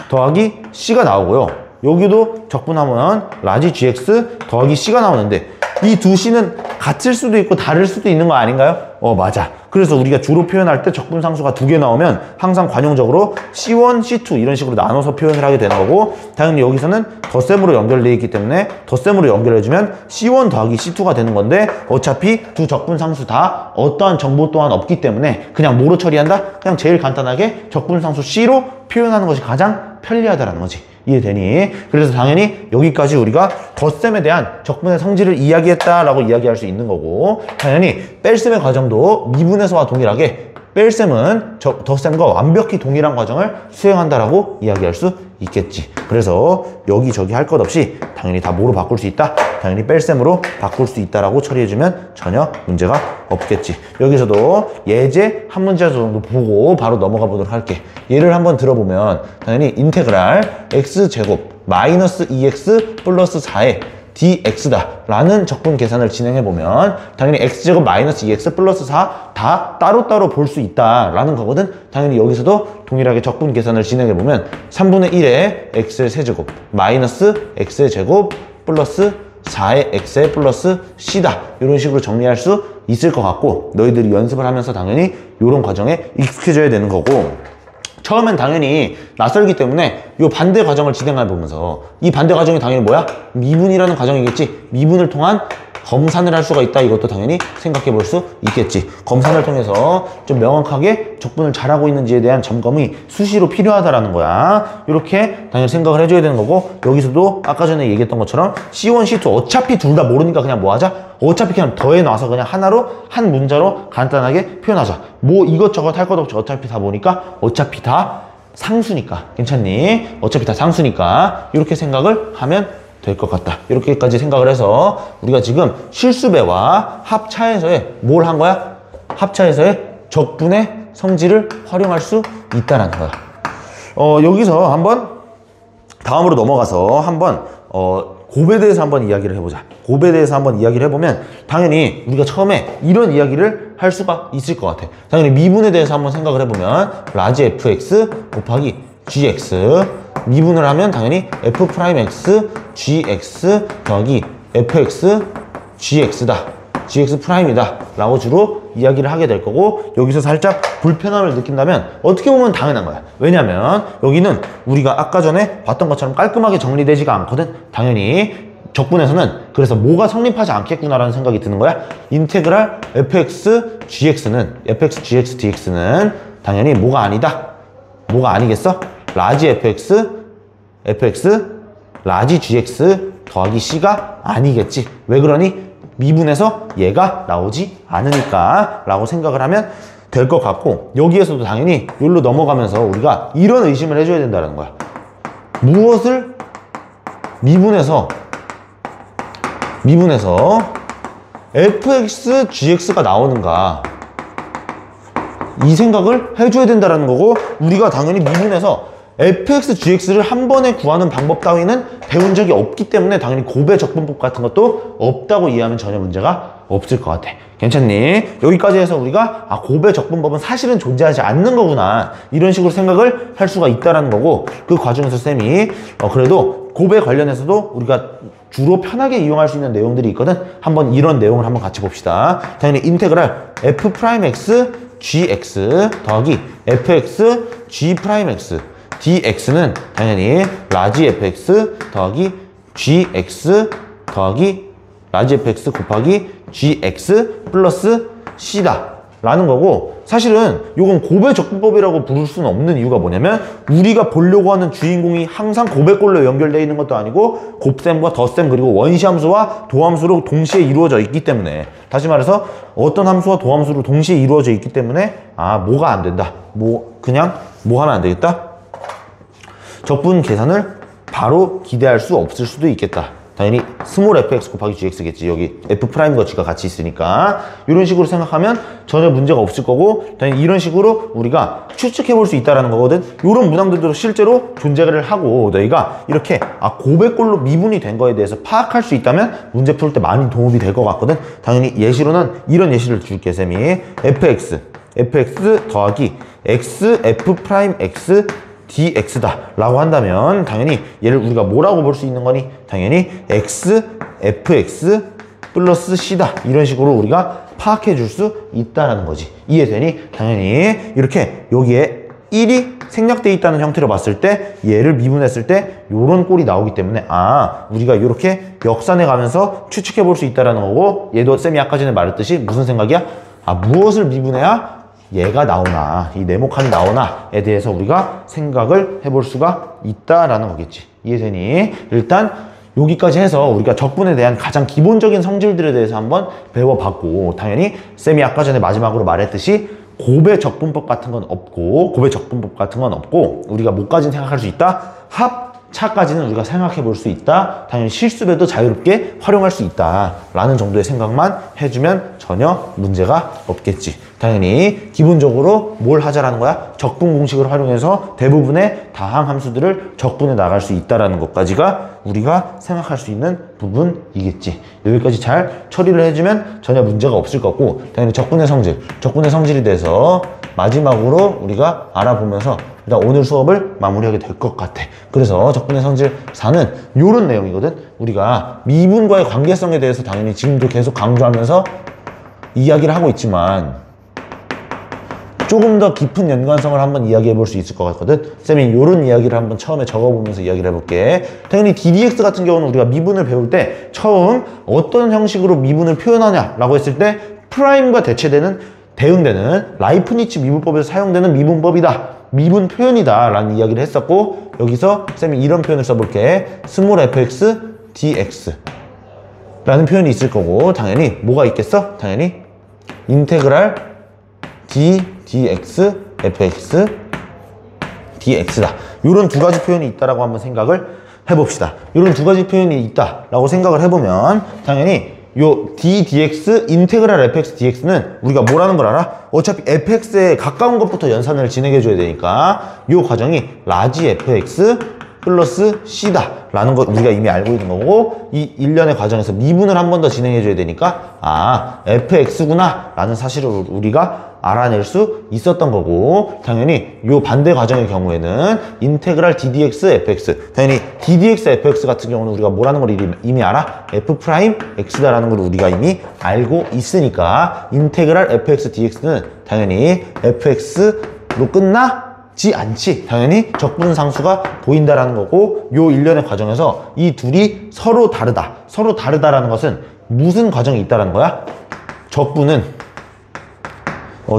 더하기 c가 나오고요, 여기도 적분하면 라지 gx 더하기 c가 나오는데 이 두 c는 같을 수도 있고 다를 수도 있는 거 아닌가요? 맞아. 그래서 우리가 주로 표현할 때 적분상수가 두 개 나오면 항상 관용적으로 C1, C2 이런 식으로 나눠서 표현을 하게 되는 거고, 당연히 여기서는 덧셈으로 연결되어 있기 때문에 덧셈으로 연결해주면 C1 더하기 C2가 되는 건데, 어차피 두 적분상수 다 어떠한 정보 또한 없기 때문에 그냥 뭐로 처리한다? 그냥 제일 간단하게 적분상수 C로 표현하는 것이 가장 편리하다는 거지. 이해되니? 그래서 당연히 여기까지 우리가 덧셈에 대한 적분의 성질을 이야기했다라고 이야기할 수 있는 거고, 당연히 뺄셈의 과정도 미분에서와 동일하게 뺄셈은 덧셈과 완벽히 동일한 과정을 수행한다라고 이야기할 수 있겠지. 그래서 여기저기 할 것 없이 당연히 다 뭐로 바꿀 수 있다? 당연히 뺄셈으로 바꿀 수 있다라고 처리해주면 전혀 문제가 없겠지. 여기서도 예제 한 문제 정도 보고 바로 넘어가 보도록 할게. 예를 한번 들어보면 당연히 인테그랄 x제곱 마이너스 2x 플러스 4의 dx다 라는 적분 계산을 진행해보면 당연히 x제곱 마이너스 2x 플러스 4 다 따로따로 볼 수 있다 라는 거거든. 당연히 여기서도 동일하게 적분 계산을 진행해보면 3분의 1의 x의 세제곱 마이너스 x의 제곱 플러스 4의 x의 플러스 c다 이런 식으로 정리할 수 있을 것 같고, 너희들이 연습을 하면서 당연히 이런 과정에 익숙해져야 되는 거고, 처음엔 당연히 낯설기 때문에 이 반대 과정을 진행해 보면서 이 반대 과정이 당연히 뭐야? 미분이라는 과정이겠지. 미분을 통한 검산을 할 수가 있다. 이것도 당연히 생각해 볼 수 있겠지. 검산을 통해서 좀 명확하게 적분을 잘하고 있는지에 대한 점검이 수시로 필요하다라는 거야. 이렇게 당연히 생각을 해줘야 되는 거고, 여기서도 아까 전에 얘기했던 것처럼 C1, C2 어차피 둘 다 모르니까 그냥 뭐 하자? 어차피 그냥 더해놔서 그냥 하나로 한 문자로 간단하게 표현하자. 뭐 이것저것 할 것 없이 어차피 다 보니까 어차피 다 상수니까. 괜찮니? 어차피 다 상수니까 이렇게 생각을 하면 될 것 같다. 이렇게까지 생각을 해서 우리가 지금 실수배와 합차에서의 뭘 한 거야? 합차에서의 적분의 성질을 활용할 수 있다는 거야. 여기서 한번 다음으로 넘어가서 한번 곱에 대해서 한번 이야기를 해보자. 곱에 대해서 한번 이야기를 해보면 당연히 우리가 처음에 이런 이야기를 할 수가 있을 것 같아. 당연히 미분에 대해서 한번 생각을 해보면 라지 fx 곱하기 gx, 미분을 하면 당연히 f'x gx 더하기 fx gx다. gx 프라임이다 라고 주로 이야기를 하게 될 거고, 여기서 살짝 불편함을 느낀다면 어떻게 보면 당연한 거야. 왜냐면 여기는 우리가 아까 전에 봤던 것처럼 깔끔하게 정리되지가 않거든. 당연히 적분에서는 그래서 뭐가 성립하지 않겠구나라는 생각이 드는 거야. 인테그랄 fx gx는 fx gx dx는 당연히 뭐가 아니다. 뭐가 아니겠어? 라지 fx 라지 gx 더하기 c가 아니겠지. 왜 그러니? 미분에서 얘가 나오지 않으니까 라고 생각을 하면 될 것 같고, 여기에서도 당연히 여기로 넘어가면서 우리가 이런 의심을 해줘야 된다는 거야. 무엇을 미분에서 fx gx가 나오는가, 이 생각을 해줘야 된다는 거고, 우리가 당연히 미분에서 fx, gx를 한 번에 구하는 방법 따위는 배운 적이 없기 때문에 당연히 곱의 적분법 같은 것도 없다고 이해하면 전혀 문제가 없을 것 같아. 괜찮니? 여기까지 해서 우리가 곱의 적분법은 사실은 존재하지 않는 거구나, 이런 식으로 생각을 할 수가 있다는 거고, 그 과정에서 쌤이 그래도 곱에 관련해서도 우리가 주로 편하게 이용할 수 있는 내용들이 있거든. 한번 이런 내용을 한번 같이 봅시다. 당연히 인테그랄 f'x gx 더하기 fx g'x dx는 당연히 라지 fx 더하기 gx 더하기 라지 fx 곱하기 gx 플러스 c다 라는 거고, 사실은 이건 곱의 적분법이라고 부를 수는 없는 이유가 뭐냐면, 우리가 보려고 하는 주인공이 항상 곱의 꼴로 연결되어 있는 것도 아니고 곱셈과 덧셈 그리고 원시함수와 도함수로 동시에 이루어져 있기 때문에, 다시 말해서 어떤 함수와 도함수로 동시에 이루어져 있기 때문에 뭐가 안 된다, 그냥 뭐 하면 안 되겠다, 적분 계산을 바로 기대할 수 없을 수도 있겠다. 당연히 스몰 fx 곱하기 gx겠지. 여기 f'과 g가 같이 있으니까 이런 식으로 생각하면 전혀 문제가 없을 거고, 당연히 이런 식으로 우리가 추측해 볼 수 있다는 거거든. 이런 문항들도 실제로 존재를 하고, 너희가 이렇게 곱의 꼴로 미분이 된 거에 대해서 파악할 수 있다면 문제 풀 때 많이 도움이 될 것 같거든. 당연히 예시로는 이런 예시를 줄게. 쌤이 fx 더하기 x f'x dx다 라고 한다면 당연히 얘를 우리가 뭐라고 볼 수 있는 거니? 당연히 x fx 플러스 c다, 이런 식으로 우리가 파악해 줄 수 있다는 거지. 이해되니? 당연히 이렇게 여기에 1이 생략되어 있다는 형태로 봤을 때, 얘를 미분했을 때 요런 꼴이 나오기 때문에 우리가 이렇게 역산해 가면서 추측해 볼 수 있다는 거고, 얘도 쌤이 아까 전에 말했듯이 무슨 생각이야? 무엇을 미분해야 얘가 나오나, 이 네모칸이 나오나에 대해서 우리가 생각을 해볼 수가 있다라는 거겠지. 이해되니? 일단 여기까지 해서 우리가 적분에 대한 가장 기본적인 성질들에 대해서 한번 배워봤고, 당연히 쌤이 아까 전에 마지막으로 말했듯이 곱의 적분법 같은 건 없고, 우리가 뭐까지는 생각할 수 있다? 합차까지는 우리가 생각해 볼 수 있다. 당연히 실수배도 자유롭게 활용할 수 있다 라는 정도의 생각만 해주면 전혀 문제가 없겠지. 당연히 기본적으로 뭘 하자라는 거야? 적분 공식을 활용해서 대부분의 다항 함수들을 적분해 나갈 수 있다는 것까지가 우리가 생각할 수 있는 부분이겠지. 여기까지 잘 처리를 해주면 전혀 문제가 없을 거고, 당연히 적분의 성질에 대해서 마지막으로 우리가 알아보면서 일단 오늘 수업을 마무리하게 될 것 같아. 그래서 적분의 성질 4는 이런 내용이거든. 우리가 미분과의 관계성에 대해서 당연히 지금도 계속 강조하면서 이야기를 하고 있지만, 조금 더 깊은 연관성을 한번 이야기해 볼 수 있을 것 같거든. 쌤이 이런 이야기를 한번 처음에 적어보면서 이야기를 해볼게. 당연히 ddx 같은 경우는 우리가 미분을 배울 때 처음 어떤 형식으로 미분을 표현하냐라고 했을 때 프라임과 대응되는 라이프니츠 미분법에서 사용되는 미분법이다. 미분 표현이다 라는 이야기를 했었고, 여기서 쌤이 이런 표현을 써볼게. 스몰 fx dx 라는 표현이 있을 거고, 당연히 뭐가 있겠어? 당연히 인테그랄 dx fx dx다. 이런 두 가지 표현이 있다라고 한번 생각을 해봅시다. 이런 두 가지 표현이 있다라고 생각을 해보면 당연히 요 ddx 인테그랄 fx dx는 우리가 뭐라는 걸 알아? 어차피 fx에 가까운 것부터 연산을 진행해 줘야 되니까 요 과정이 라지 fx 플러스 c다 라는 걸 우리가 이미 알고 있는 거고, 이 일련의 과정에서 미분을 한 번 더 진행해 줘야 되니까 아 fx구나 라는 사실을 우리가 알아낼 수 있었던 거고, 당연히 요 반대 과정의 경우에는 인테그랄 ddx fx, 당연히 ddx fx 같은 경우는 우리가 뭐라는 걸 이미 알아? f 프라임 x다라는 걸 우리가 이미 알고 있으니까 인테그랄 fx dx는 당연히 fx로 끝나지 않지. 당연히 적분상수가 보인다라는 거고, 요 일련의 과정에서 이 둘이 서로 다르다라는 것은 무슨 과정이 있다라는 거야? 적분은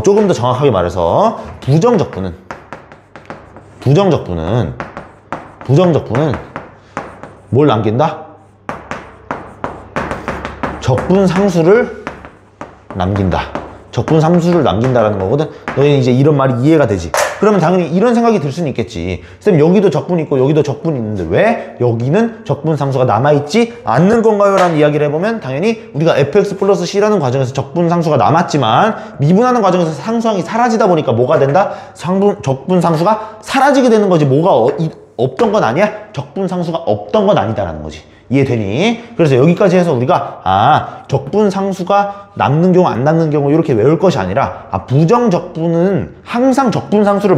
조금 더 정확하게 말해서 부정적분은 뭘 남긴다? 적분상수를 남긴다. 적분상수를 남긴다라는 거거든. 너희는 이제 이런 말이 이해가 되지? 그러면 당연히 이런 생각이 들 수는 있겠지. 쌤 여기도 적분이 있고 여기도 적분이 있는데 왜 여기는 적분상수가 남아있지 않는 건가요? 라는 이야기를 해보면 당연히 우리가 fx 플러스 c라는 과정에서 적분상수가 남았지만 미분하는 과정에서 상수항이 사라지다 보니까 뭐가 된다? 적분상수가 사라지게 되는 거지. 뭐가 없던 건 아니야? 적분상수가 없던 건 아니다라는 거지. 이해되니? 그래서 여기까지 해서 우리가 적분상수가 남는 경우 안 남는 경우 이렇게 외울 것이 아니라 부정적분은 항상 적분상수를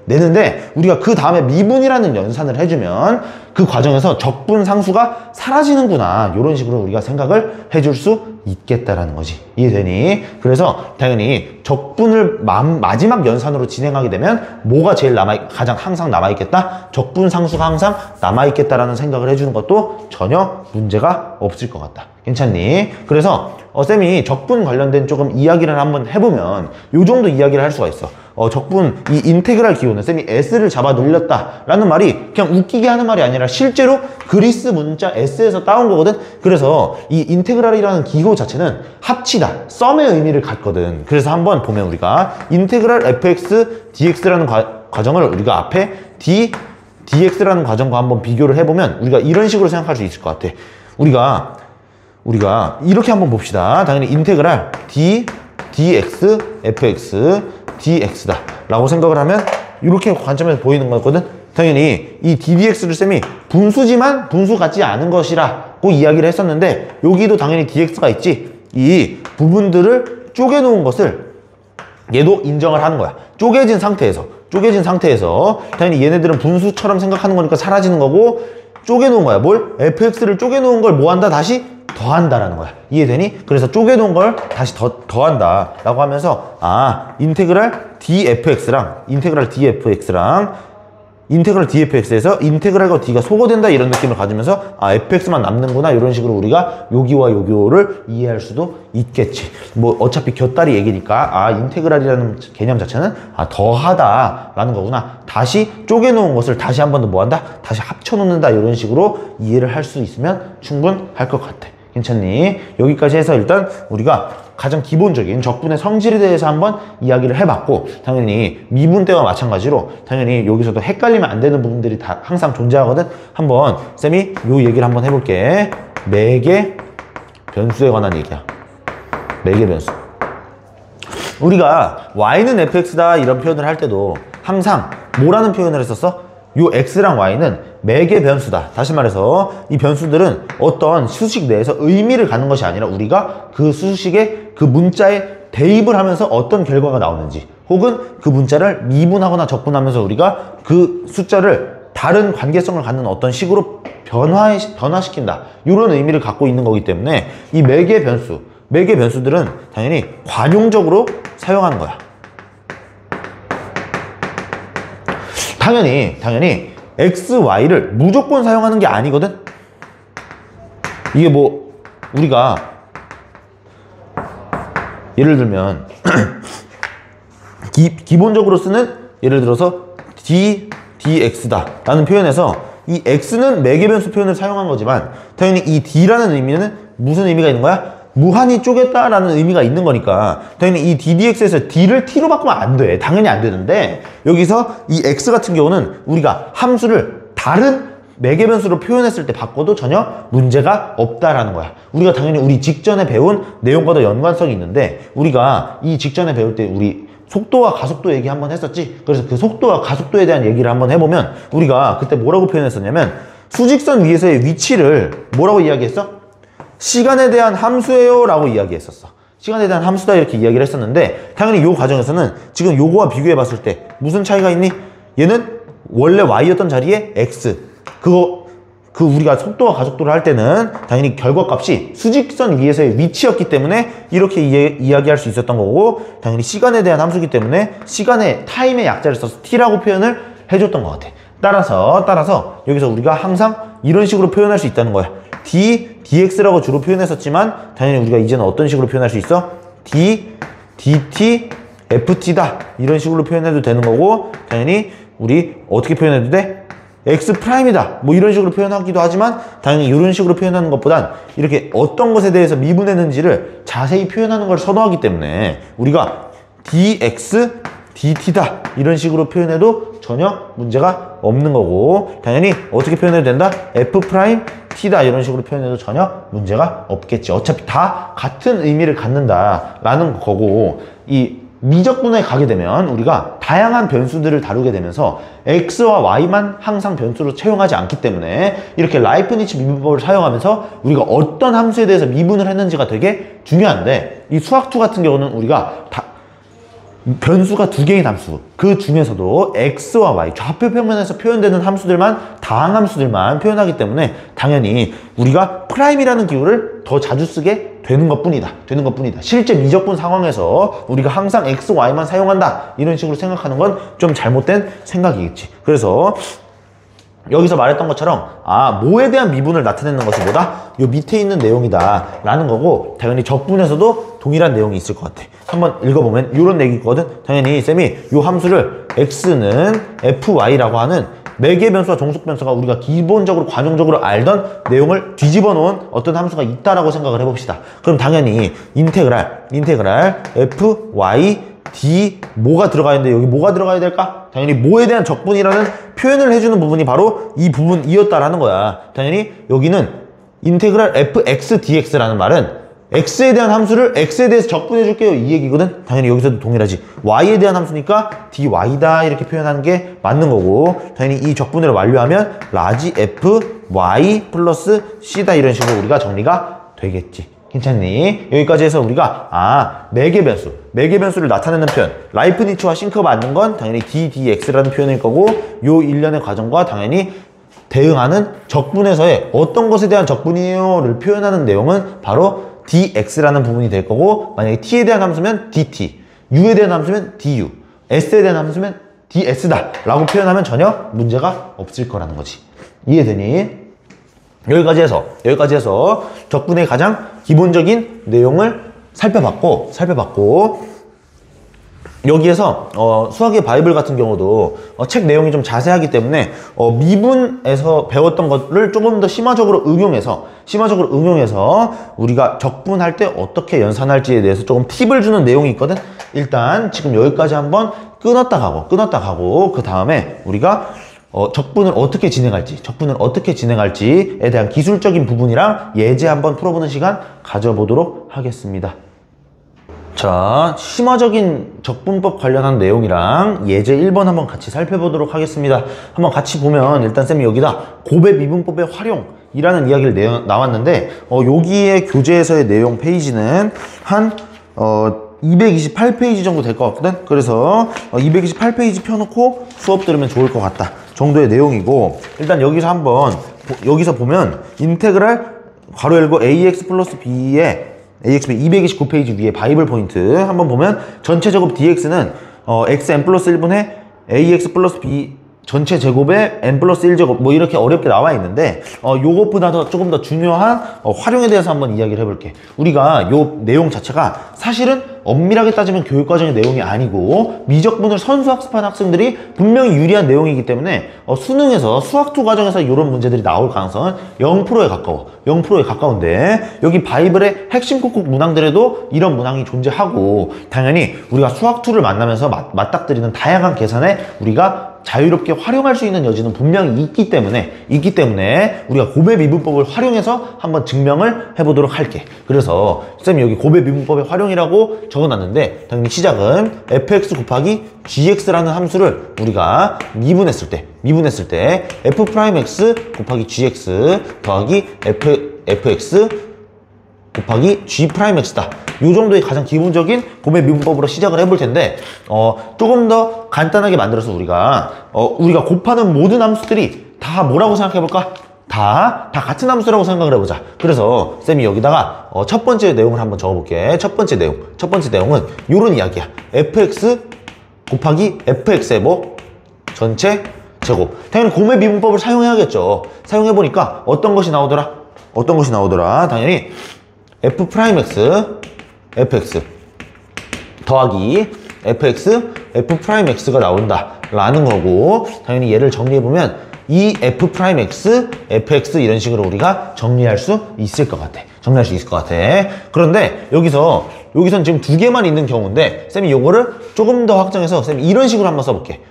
내는데 우리가 그 다음에 미분이라는 연산을 해주면 그 과정에서 적분상수가 사라지는구나, 이런 식으로 우리가 생각을 해줄 수 있겠다라는 거지. 이해되니? 그래서 당연히 적분을 마지막 연산으로 진행하게 되면 뭐가 제일 가장 항상 남아있겠다? 적분상수가 항상 남아있겠다라는 생각을 해주는 것도 전혀 문제가 없을 것 같다. 괜찮니? 그래서 쌤이 적분 관련된 조금 이야기를 한번 해보면 요 정도 이야기를 할 수가 있어. 적분, 이 인테그랄 기호는 쌤이 s를 잡아 늘렸다 라는 말이 그냥 웃기게 하는 말이 아니라 실제로 그리스 문자 s에서 따온 거거든. 그래서 이 인테그랄이라는 기호 자체는 합치다, 썸의 의미를 갖거든. 그래서 한번 보면 우리가 인테그랄 fx dx라는 과정을 우리가 앞에 dx라는 과정과 한번 비교를 해보면 우리가 이런 식으로 생각할 수 있을 것 같아. 우리가 이렇게 한번 봅시다. 당연히 인테그랄 dx fx dx다 라고 생각을 하면 이렇게 관점에서 보이는 거거든. 당연히 이 ddx를 쌤이 분수지만 분수 같지 않은 것이라고 이야기를 했었는데, 여기도 당연히 dx가 있지. 이 부분들을 쪼개놓은 것을 얘도 인정을 하는 거야. 쪼개진 상태에서 당연히 얘네들은 분수처럼 생각하는 거니까 사라지는 거고, 쪼개놓은 거야. 뭘? fx를 쪼개놓은 걸 뭐 한다? 다시 더한다라는 거야. 이해되니? 그래서 쪼개놓은 걸 다시 더한다 라고 하면서 인테그랄 dfx랑 인테그랄 dfx에서 인테그랄과 d가 소거된다 이런 느낌을 가지면서 fx만 남는구나, 이런 식으로 우리가 여기와 여기를 이해할 수도 있겠지. 뭐 어차피 곁다리 얘기니까 인테그랄이라는 개념 자체는 더하다라는 거구나. 다시 쪼개놓은 것을 다시 한 번 더 뭐한다? 다시 합쳐놓는다, 이런 식으로 이해를 할 수 있으면 충분할 것 같아. 괜찮니? 여기까지 해서 일단 우리가 가장 기본적인 적분의 성질에 대해서 한번 이야기를 해봤고, 당연히 미분 때와 마찬가지로 당연히 여기서도 헷갈리면 안 되는 부분들이 다 항상 존재하거든. 한번 쌤이 요 얘기를 한번 해볼게. 매개 변수에 관한 얘기야. 매개 변수. 우리가 y는 fx다 이런 표현을 할 때도 항상 뭐라는 표현을 했었어? 요 x랑 y는 매개 변수다. 다시 말해서 이 변수들은 어떤 수식 내에서 의미를 갖는 것이 아니라 우리가 그 수식에, 그 문자에 대입을 하면서 어떤 결과가 나오는지, 혹은 그 문자를 미분하거나 적분하면서 우리가 그 숫자를 다른 관계성을 갖는 어떤 식으로 변화시킨다, 이런 의미를 갖고 있는 거기 때문에 이 매개 변수들은 당연히 관용적으로 사용하는 거야. 당연히 x, y를 무조건 사용하는 게 아니거든. 이게 뭐 우리가 예를 들면 기본적으로 쓰는 예를 들어서 dx다 라는 표현에서 이 x는 매개변수 표현을 사용한 거지만 당연히 이 d라는 의미는 무슨 의미가 있는 거야? 무한히 쪼갰다 라는 의미가 있는 거니까 당연히 이 ddx에서 d를 t로 바꾸면 안 돼. 당연히 안 되는데 여기서 이 x 같은 경우는 우리가 함수를 다른 매개변수로 표현했을 때 바꿔도 전혀 문제가 없다라는 거야. 우리가 당연히 우리 직전에 배운 내용과도 연관성이 있는데 우리가 이 직전에 배울 때 우리 속도와 가속도 얘기 한번 했었지. 그래서 그 속도와 가속도에 대한 얘기를 한번 해보면 우리가 그때 뭐라고 표현했었냐면 수직선 위에서의 위치를 뭐라고 이야기했어? 시간에 대한 함수예요 라고 이야기했었어. 시간에 대한 함수다 이렇게 이야기를 했었는데 당연히 이 과정에서는 지금 요거와 비교해 봤을 때 무슨 차이가 있니? 얘는 원래 y였던 자리에 x 그 우리가 속도와 가속도를 할 때는 당연히 결과값이 수직선 위에서의 위치였기 때문에 이렇게 이야기할 수 있었던 거고 당연히 시간에 대한 함수이기 때문에 시간의 타임의 약자를 써서 t라고 표현을 해줬던 것 같아. 따라서 여기서 우리가 항상 이런 식으로 표현할 수 있다는 거야. dx라고 주로 표현했었지만 당연히 우리가 이제는 어떤 식으로 표현할 수 있어? dt, ft다 이런 식으로 표현해도 되는 거고 당연히 우리 어떻게 표현해도 돼? X'이다 뭐 이런 식으로 표현하기도 하지만 당연히 이런 식으로 표현하는 것보단 이렇게 어떤 것에 대해서 미분했는지를 자세히 표현하는 걸 선호하기 때문에 우리가 dx, dt다 이런 식으로 표현해도 전혀 문제가 없는 거고 당연히 어떻게 표현해도 된다? F'T다 이런 식으로 표현해도 전혀 문제가 없겠지. 어차피 다 같은 의미를 갖는다 라는 거고 이 미적분에 가게 되면 우리가 다양한 변수들을 다루게 되면서 x와 y만 항상 변수로 채용하지 않기 때문에 이렇게 라이프니츠 미분법을 사용하면서 우리가 어떤 함수에 대해서 미분을 했는지가 되게 중요한데 이 수학2 같은 경우는 우리가 변수가 두 개의 함수 그 중에서도 x와 y 좌표 평면에서 표현되는 함수들만 다항 함수들만 표현하기 때문에 당연히 우리가 프라임이라는 기호를 더 자주 쓰게 되는 것뿐이다. 실제 미적분 상황에서 우리가 항상 x, y만 사용한다 이런 식으로 생각하는 건 좀 잘못된 생각이겠지. 그래서 여기서 말했던 것처럼 뭐에 대한 미분을 나타내는 것이 뭐다? 요 밑에 있는 내용이다 라는 거고 당연히 적분에서도 동일한 내용이 있을 것 같아. 한번 읽어보면 이런 얘기 있거든. 당연히 쌤이 요 함수를 x는 fy라고 하는 매개변수와 종속변수가 우리가 기본적으로 관용적으로 알던 내용을 뒤집어 놓은 어떤 함수가 있다라고 생각을 해봅시다. 그럼 당연히 인테그랄 fy d 뭐가 들어가야 되는데 여기 뭐가 들어가야 될까? 당연히 뭐에 대한 적분이라는 표현을 해주는 부분이 바로 이 부분이었다라는 거야. 당연히 여기는 인테그랄 fx dx라는 말은 x에 대한 함수를 x에 대해서 적분해 줄게요 이 얘기거든. 당연히 여기서도 동일하지. y에 대한 함수니까 dy다 이렇게 표현하는 게 맞는 거고 당연히 이 적분을 완료하면 라지 f y 플러스 c다 이런 식으로 우리가 정리가 되겠지. 괜찮니? 여기까지 해서 우리가 매개변수를 나타내는 표현 라이프니츠와 싱크가 맞는 건 당연히 ddx라는 표현일 거고 요 일련의 과정과 당연히 대응하는 적분에서의 어떤 것에 대한 적분이에요를 표현하는 내용은 바로 dx라는 부분이 될 거고 만약에 t에 대한 함수면 dt, u에 대한 함수면 du, s에 대한 함수면 ds다 라고 표현하면 전혀 문제가 없을 거라는 거지. 이해되니? 여기까지 해서 적분의 가장 기본적인 내용을 살펴봤고 여기에서 수학의 바이블 같은 경우도 책 내용이 좀 자세하기 때문에 미분에서 배웠던 것을 조금 더 심화적으로 응용해서 우리가 적분할 때 어떻게 연산할지에 대해서 조금 팁을 주는 내용이 있거든. 일단 지금 여기까지 한번 끊었다 가고 그 다음에 우리가 적분을 어떻게 진행할지에 대한 기술적인 부분이랑 예제 한번 풀어보는 시간 가져보도록 하겠습니다. 자, 심화적인 적분법 관련한 내용이랑 예제 1번 한번 같이 살펴보도록 하겠습니다. 한번 같이 보면 일단 쌤이 여기다 고배 미분법의 활용이라는 이야기를 나왔는데 여기에 교재에서의 내용 페이지는 한 228페이지 정도 될 것 같거든. 그래서 228페이지 펴놓고 수업 들으면 좋을 것 같다 정도의 내용이고 일단 여기서 보면 인테그랄 괄호 열고 ax 플러스 b의 AXB 229페이지 위에 바이블 포인트 한번 보면 전체 제곱 dx는 xn 플러스 1분의 ax 플러스 b 전체 제곱에 n 플러스 1제곱 뭐 이렇게 어렵게 나와 있는데 요것보다 조금 더 중요한 활용에 대해서 한번 이야기를 해볼게. 우리가 요 내용 자체가 사실은 엄밀하게 따지면 교육과정의 내용이 아니고 미적분을 선수학습한 학생들이 분명히 유리한 내용이기 때문에 수능에서 수학2 과정에서 이런 문제들이 나올 가능성은 0%에 가까워. 0%에 가까운데 여기 바이블의 핵심 콕콕 문항들에도 이런 문항이 존재하고 당연히 우리가 수학2를 만나면서 맞닥뜨리는 다양한 계산에 우리가 자유롭게 활용할 수 있는 여지는 분명히 있기 때문에 우리가 고배 미분법을 활용해서 한번 증명을 해보도록 할게. 그래서 쌤이 여기 고배 미분법의 활용이라고 적어놨는데 당연히 시작은 fx 곱하기 gx라는 함수를 우리가 미분했을 때 f'x 곱하기 gx 더하기 fx 곱하기 g'x다. 요 정도의 가장 기본적인 고배 미분법으로 시작을 해볼 텐데 조금 더 간단하게 만들어서 우리가 곱하는 모든 함수들이 다 뭐라고 생각해볼까? 다 같은 함수라고 생각을 해보자. 그래서 쌤이 여기다가 첫 번째 내용을 한번 적어볼게. 첫 번째 내용은 요런 이야기야. fx 곱하기 fx의 뭐? 전체 제곱. 당연히 고배 미분법을 사용해야겠죠. 사용해보니까 어떤 것이 나오더라? 당연히 f'x 더하기 f'x가 나온다 라는 거고 당연히 얘를 정리해보면 이 f'x, fx 이런 식으로 우리가 정리할 수 있을 것 같아. 그런데 여기선 지금 두 개만 있는 경우인데 쌤이 요거를 조금 더 확장해서 쌤이 이런 식으로 한번 써볼게.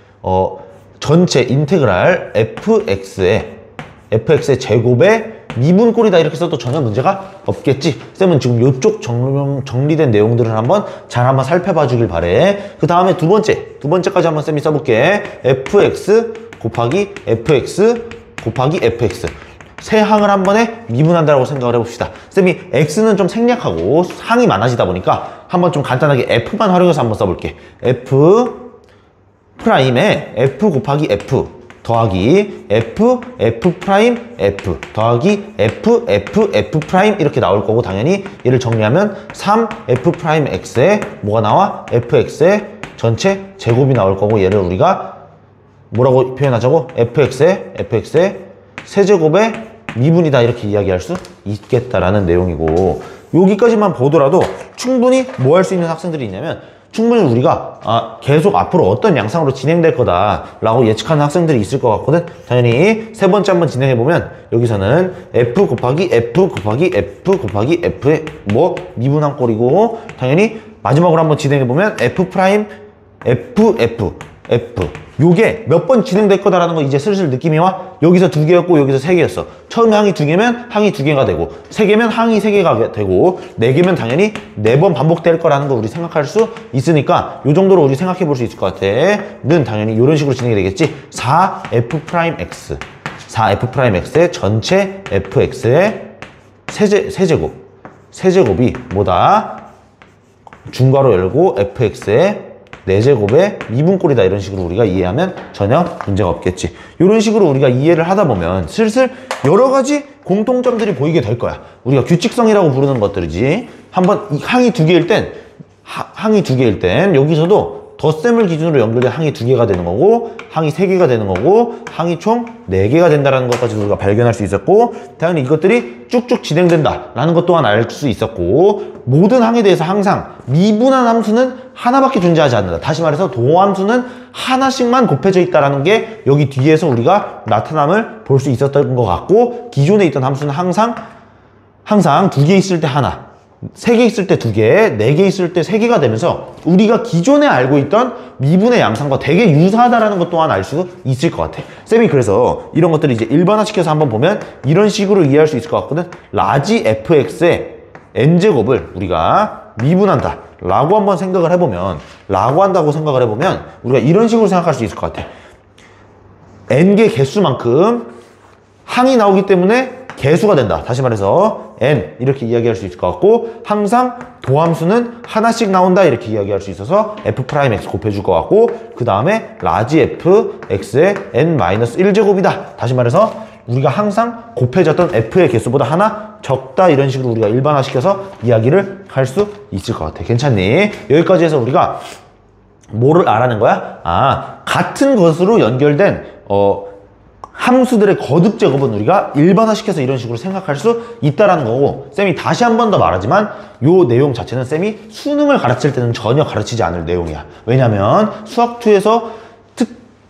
전체 인테그랄 fx의 제곱에 미분꼴이다 이렇게 써도 전혀 문제가 없겠지. 쌤은 지금 요쪽 정리된 내용들을 한번 살펴봐 주길 바래. 그 다음에 두 번째까지 한번 쌤이 써볼게. fx 곱하기 fx 곱하기 fx 세 항을 한 번에 미분한다고 생각을 해봅시다. 쌤이 x는 좀 생략하고 항이 많아지다 보니까 한번 좀 간단하게 f만 활용해서 한번 써볼게. f 프라임에 f 곱하기 f 더하기 f 프라임 f 더하기 f 프라임 이렇게 나올 거고 당연히 얘를 정리하면 3f 프라임 x에 뭐가 나와? fx의 전체 제곱이 나올 거고 얘를 우리가 뭐라고 표현하자고? fx의 세제곱의 미분이다 이렇게 이야기할 수 있겠다라는 내용이고 여기까지만 보더라도 충분히 뭐 할 수 있는 학생들이 있냐면 충분히 우리가 계속 앞으로 어떤 양상으로 진행될 거다라고 예측하는 학생들이 있을 것 같거든. 당연히 세 번째 한번 진행해보면 여기서는 f 곱하기 f의 뭐 미분한 꼴이고 당연히 마지막으로 한번 진행해보면 f 프라임 f 요게 몇 번 진행될 거다라는 거 이제 슬슬 느낌이 와. 여기서 두 개였고 여기서 세 개였어. 처음에 항이 두 개면 항이 두 개가 되고 세 개면 항이 세 개가 되고 네 개면 당연히 네 번 반복될 거라는 거 우리 생각할 수 있으니까 요 정도로 우리 생각해 볼 수 있을 것 같아. 는 당연히 이런 식으로 진행이 되겠지. 4f'x 4f'x의 전체 fx의 세제곱이 뭐다? 중괄호 열고 fx의 4제곱의 미분꼴이다 이런 식으로 우리가 이해하면 전혀 문제가 없겠지. 이런 식으로 우리가 이해를 하다 보면 슬슬 여러 가지 공통점들이 보이게 될 거야. 우리가 규칙성이라고 부르는 것들이지. 한번 항이 두 개일 땐 여기서도 덧셈을 기준으로 연결된 항이 두 개가 되는 거고 항이 세 개가 되는 거고 항이 총 4개가 된다는 것까지 우리가 발견할 수 있었고 당연히 이것들이 쭉쭉 진행된다라는 것 또한 알 수 있었고 모든 항에 대해서 항상 미분한 함수는 하나밖에 존재하지 않는다. 다시 말해서 도함수는 하나씩만 곱해져 있다는 게 여기 뒤에서 우리가 나타남을 볼 수 있었던 것 같고 기존에 있던 함수는 항상 2개 있을 때 하나 3개 있을 때 2개, 4개 있을 때 3개가 되면서 우리가 기존에 알고 있던 미분의 양상과 되게 유사하다는 것 또한 알 수 있을 것 같아. 쌤이 그래서 이런 것들을 이제 일반화시켜서 한번 보면 이런 식으로 이해할 수 있을 것 같거든. 라지 fx의 n제곱을 우리가 미분한다 라고 한번 생각을 해보면 우리가 이런 식으로 생각할 수 있을 것 같아. n개 개수만큼 항이 나오기 때문에 개수가 된다. 다시 말해서 n 이렇게 이야기할 수 있을 것 같고 항상 도함수는 하나씩 나온다 이렇게 이야기할 수 있어서 f'x 곱해줄 것 같고 그 다음에 라지 fx의 n-1제곱이다. 다시 말해서 우리가 항상 곱해졌던 f의 개수보다 하나 적다 이런 식으로 우리가 일반화시켜서 이야기를 할 수 있을 것 같아. 괜찮니? 여기까지 해서 우리가 뭐를 알아낸 거야? 같은 것으로 연결된 함수들의 거듭 제곱은 우리가 일반화시켜서 이런 식으로 생각할 수 있다라는 거고, 쌤이 다시 한 번 더 말하지만 요 내용 자체는 쌤이 수능을 가르칠 때는 전혀 가르치지 않을 내용이야. 왜냐면 수학2에서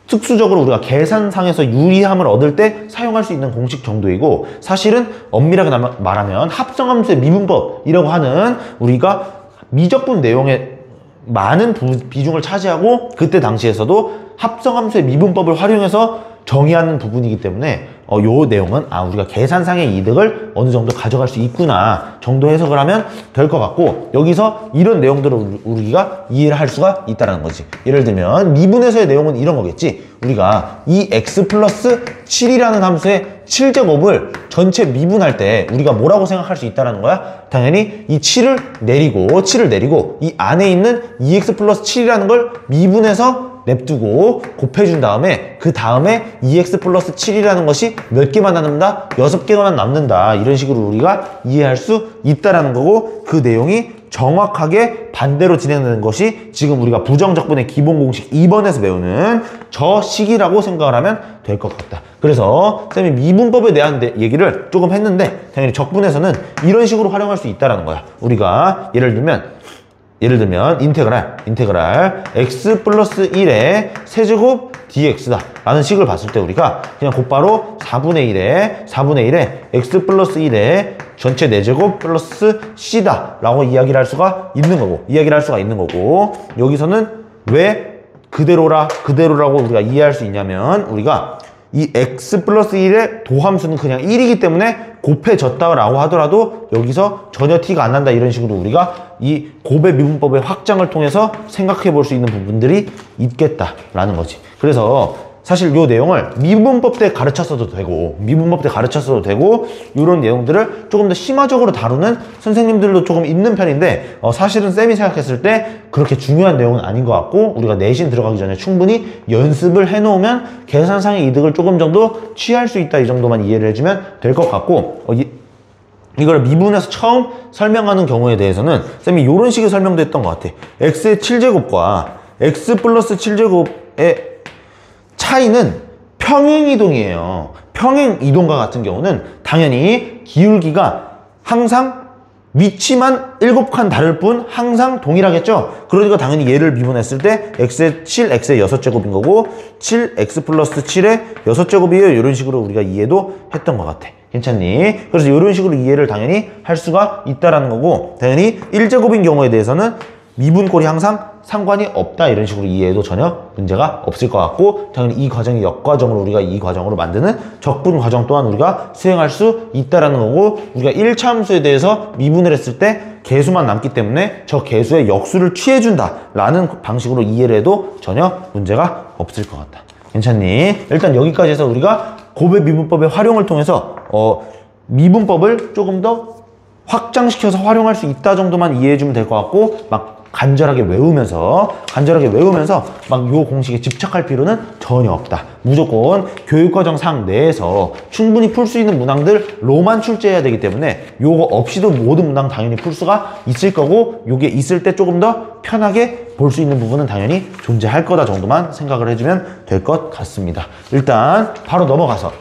특수적으로 우리가 계산상에서 유리함을 얻을 때 사용할 수 있는 공식 정도이고, 사실은 엄밀하게 말하면 합성함수의 미분법이라고 하는 우리가 미적분 내용의 많은 비중을 차지하고, 그때 당시에서도 합성함수의 미분법을 활용해서 정의하는 부분이기 때문에 요 내용은 우리가 계산상의 이득을 어느 정도 가져갈 수 있구나 정도 해석을 하면 될 것 같고, 여기서 이런 내용들을 우리가 이해를 할 수가 있다는 거지. 예를 들면 미분에서의 내용은 이런 거겠지. 우리가 이 x 플러스 7이라는 함수의 7제곱을 전체 미분할 때 우리가 뭐라고 생각할 수 있다는 거야? 당연히 이 7을 내리고 이 안에 있는 2x 플러스 7이라는 걸 미분해서 냅두고 곱해준 다음에, 그 다음에 2x 플러스 7이라는 것이 몇 개만 남는다? 6개만 남는다. 이런 식으로 우리가 이해할 수 있다라는 거고, 그 내용이 정확하게 반대로 진행되는 것이 지금 우리가 부정적분의 기본 공식 2번에서 배우는 저 식이라고 생각을 하면 될 것 같다. 그래서 쌤이 미분법에 대한 얘기를 조금 했는데, 당연히 적분에서는 이런 식으로 활용할 수 있다라는 거야. 우리가 예를 들면 인테그랄 x 플러스 1의 세제곱 dx다 라는 식을 봤을 때 우리가 그냥 곧바로 4분의 1에 x 플러스 1의 전체 4제곱 플러스 c다 라고 이야기를 할 수가 있는 거고, 여기서는 왜 그대로라고 우리가 이해할 수 있냐면, 우리가 이 x 플러스 1의 도함수는 그냥 1이기 때문에 곱해졌다라고 하더라도 여기서 전혀 티가 안 난다, 이런 식으로 우리가 이 곱의 미분법의 확장을 통해서 생각해 볼 수 있는 부분들이 있겠다라는 거지. 그래서 사실 이 내용을 미분법 때 가르쳤어도 되고 이런 내용들을 조금 더 심화적으로 다루는 선생님들도 조금 있는 편인데, 사실은 쌤이 생각했을 때 그렇게 중요한 내용은 아닌 것 같고, 우리가 내신 들어가기 전에 충분히 연습을 해놓으면 계산상의 이득을 조금 정도 취할 수 있다, 이 정도만 이해를 해주면 될 것 같고, 이걸 미분해서 처음 설명하는 경우에 대해서는 쌤이 이런 식의 설명도 했던 것 같아. x의 7제곱과 x 플러스 7제곱의 차이는 평행이동이에요. 평행이동과 같은 경우는 당연히 기울기가 항상 위치만 7칸 다를 뿐 항상 동일하겠죠. 그러니까 당연히 얘를 미분했을 때 x의 7, x의 6제곱인 거고, 7x 플러스 7의 6제곱이에요. 이런 식으로 우리가 이해도 했던 것 같아. 괜찮니? 그래서 이런 식으로 이해를 당연히 할 수가 있다라는 거고, 당연히 1제곱인 경우에 대해서는 미분꼴이 항상 상관이 없다, 이런 식으로 이해해도 전혀 문제가 없을 것 같고, 당연히 이 과정이 역과정으로 우리가 이 과정으로 만드는 적분 과정 또한 우리가 수행할 수 있다라는 거고, 우리가 1차 함수에 대해서 미분을 했을 때 개수만 남기 때문에 저 개수의 역수를 취해준다 라는 방식으로 이해를 해도 전혀 문제가 없을 것 같다. 괜찮니? 일단 여기까지 해서 우리가 곱의 미분법의 활용을 통해서 미분법을 조금 더 확장시켜서 활용할 수 있다 정도만 이해해주면 될 것 같고, 막 간절하게 외우면서 막 요 공식에 집착할 필요는 전혀 없다. 무조건 교육과정상 내에서 충분히 풀 수 있는 문항들로만 출제해야 되기 때문에 요거 없이도 모든 문항 당연히 풀 수가 있을 거고, 요게 있을 때 조금 더 편하게 볼 수 있는 부분은 당연히 존재할 거다 정도만 생각을 해주면 될 것 같습니다. 일단 바로 넘어가서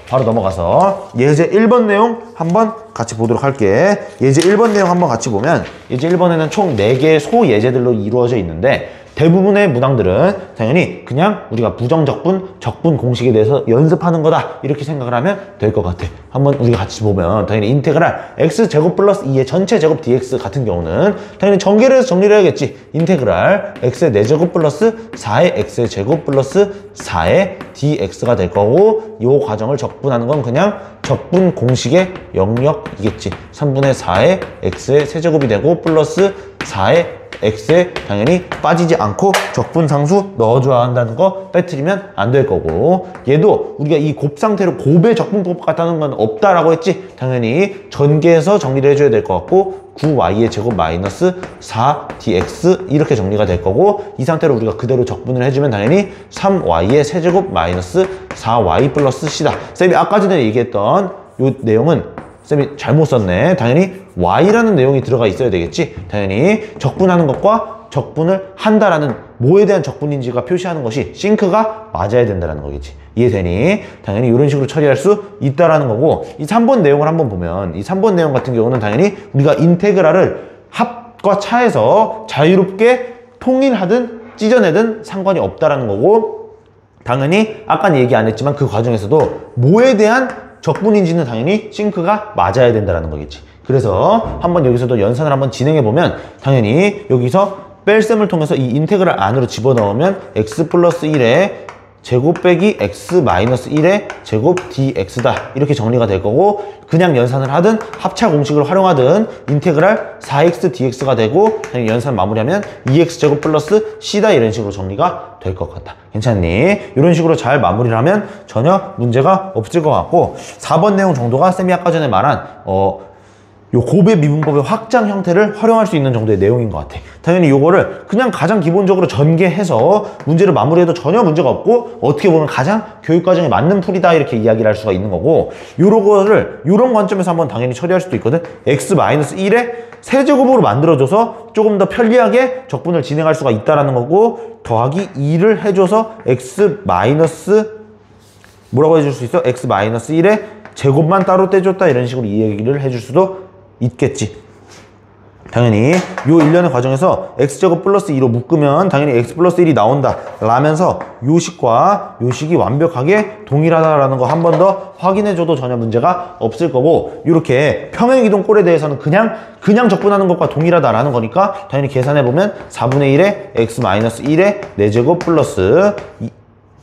예제 1번 내용 한번 같이 보도록 할게. 예제 1번 내용 한번 같이 보면, 예제 1번에는 총 4개의 소예제들로 이루어져 있는데, 대부분의 문항들은 당연히 그냥 우리가 부정적분, 적분 공식에 대해서 연습하는 거다, 이렇게 생각을 하면 될 것 같아. 한번 우리가 같이 보면, 당연히 인테그랄 x제곱 플러스 2의 전체 제곱 dx 같은 경우는 당연히 전개를 해서 정리를 해야겠지. 인테그랄 x의 4제곱 플러스 4의 x의 제곱 플러스 4의 dx가 될 거고, 이 과정을 적분하는 건 그냥 적분 공식의 영역이겠지. 3분의 4의 x의 세제곱이 되고 플러스 4의 x에 당연히 빠지지 않고 적분상수 넣어줘야 한다는 거 빼뜨리면 안 될 거고, 얘도 우리가 이 곱 상태로 곱의 적분법 같다는 건 없다라고 했지. 당연히 전개해서 정리를 해줘야 될 것 같고, 9y의 제곱 마이너스 4dx 이렇게 정리가 될 거고, 이 상태로 우리가 그대로 적분을 해주면 당연히 3y의 세제곱 마이너스 4y 플러스 c다. 쌤이 아까 전에 얘기했던 이 내용은 쌤이 잘못 썼네. 당연히 y라는 내용이 들어가 있어야 되겠지. 당연히 적분하는 것과 적분을 한다라는 뭐에 대한 적분인지가 표시하는 것이 싱크가 맞아야 된다는 거겠지. 이해되니? 당연히 이런 식으로 처리할 수 있다라는 거고, 이 3번 내용을 한번 보면 이 3번 내용 같은 경우는 당연히 우리가 인테그랄을 합과 차에서 자유롭게 통일하든 찢어내든 상관이 없다라는 거고, 당연히 아까는 얘기 안 했지만 그 과정에서도 뭐에 대한 적분인지는 당연히 싱크가 맞아야 된다는 거겠지. 그래서 한번 여기서도 연산을 한번 진행해 보면 당연히 여기서 뺄셈을 통해서 이 인테그랄 안으로 집어넣으면 x 플러스 1에 제곱 빼기 x 마이너스 1의 제곱 dx다 이렇게 정리가 될 거고, 그냥 연산을 하든 합차 공식을 활용하든 인테그랄 4x dx가 되고, 그냥 연산 마무리하면 2x 제곱 플러스 c다 이런 식으로 정리가 될 것 같다. 괜찮니? 이런 식으로 잘 마무리를 하면 전혀 문제가 없을 것 같고, 4번 내용 정도가 쌤이 아까 전에 말한 요 곱의 미분법의 확장 형태를 활용할 수 있는 정도의 내용인 것 같아. 당연히 요거를 그냥 가장 기본적으로 전개해서 문제를 마무리해도 전혀 문제가 없고, 어떻게 보면 가장 교육과정에 맞는 풀이다 이렇게 이야기를 할 수가 있는 거고, 요런 관점에서 한번 당연히 처리할 수도 있거든. x-1의 세제곱으로 만들어줘서 조금 더 편리하게 적분을 진행할 수가 있다라는 거고, 더하기 2를 해줘서 뭐라고 해줄 수 있어? x-1의 제곱만 따로 떼줬다 이런 식으로 이 얘기를 해줄 수도 있겠지. 당연히 요 일련의 과정에서 x제곱 플러스 2로 묶으면 당연히 x 플러스 1이 나온다 라면서 요 식과 요 식이 완벽하게 동일하다라는 거 한 번 더 확인해줘도 전혀 문제가 없을 거고, 이렇게 평행이동 꼴에 대해서는 그냥 적분하는 것과 동일하다라는 거니까 당연히 계산해보면 4분의 1에 x-1의 4제곱 플러스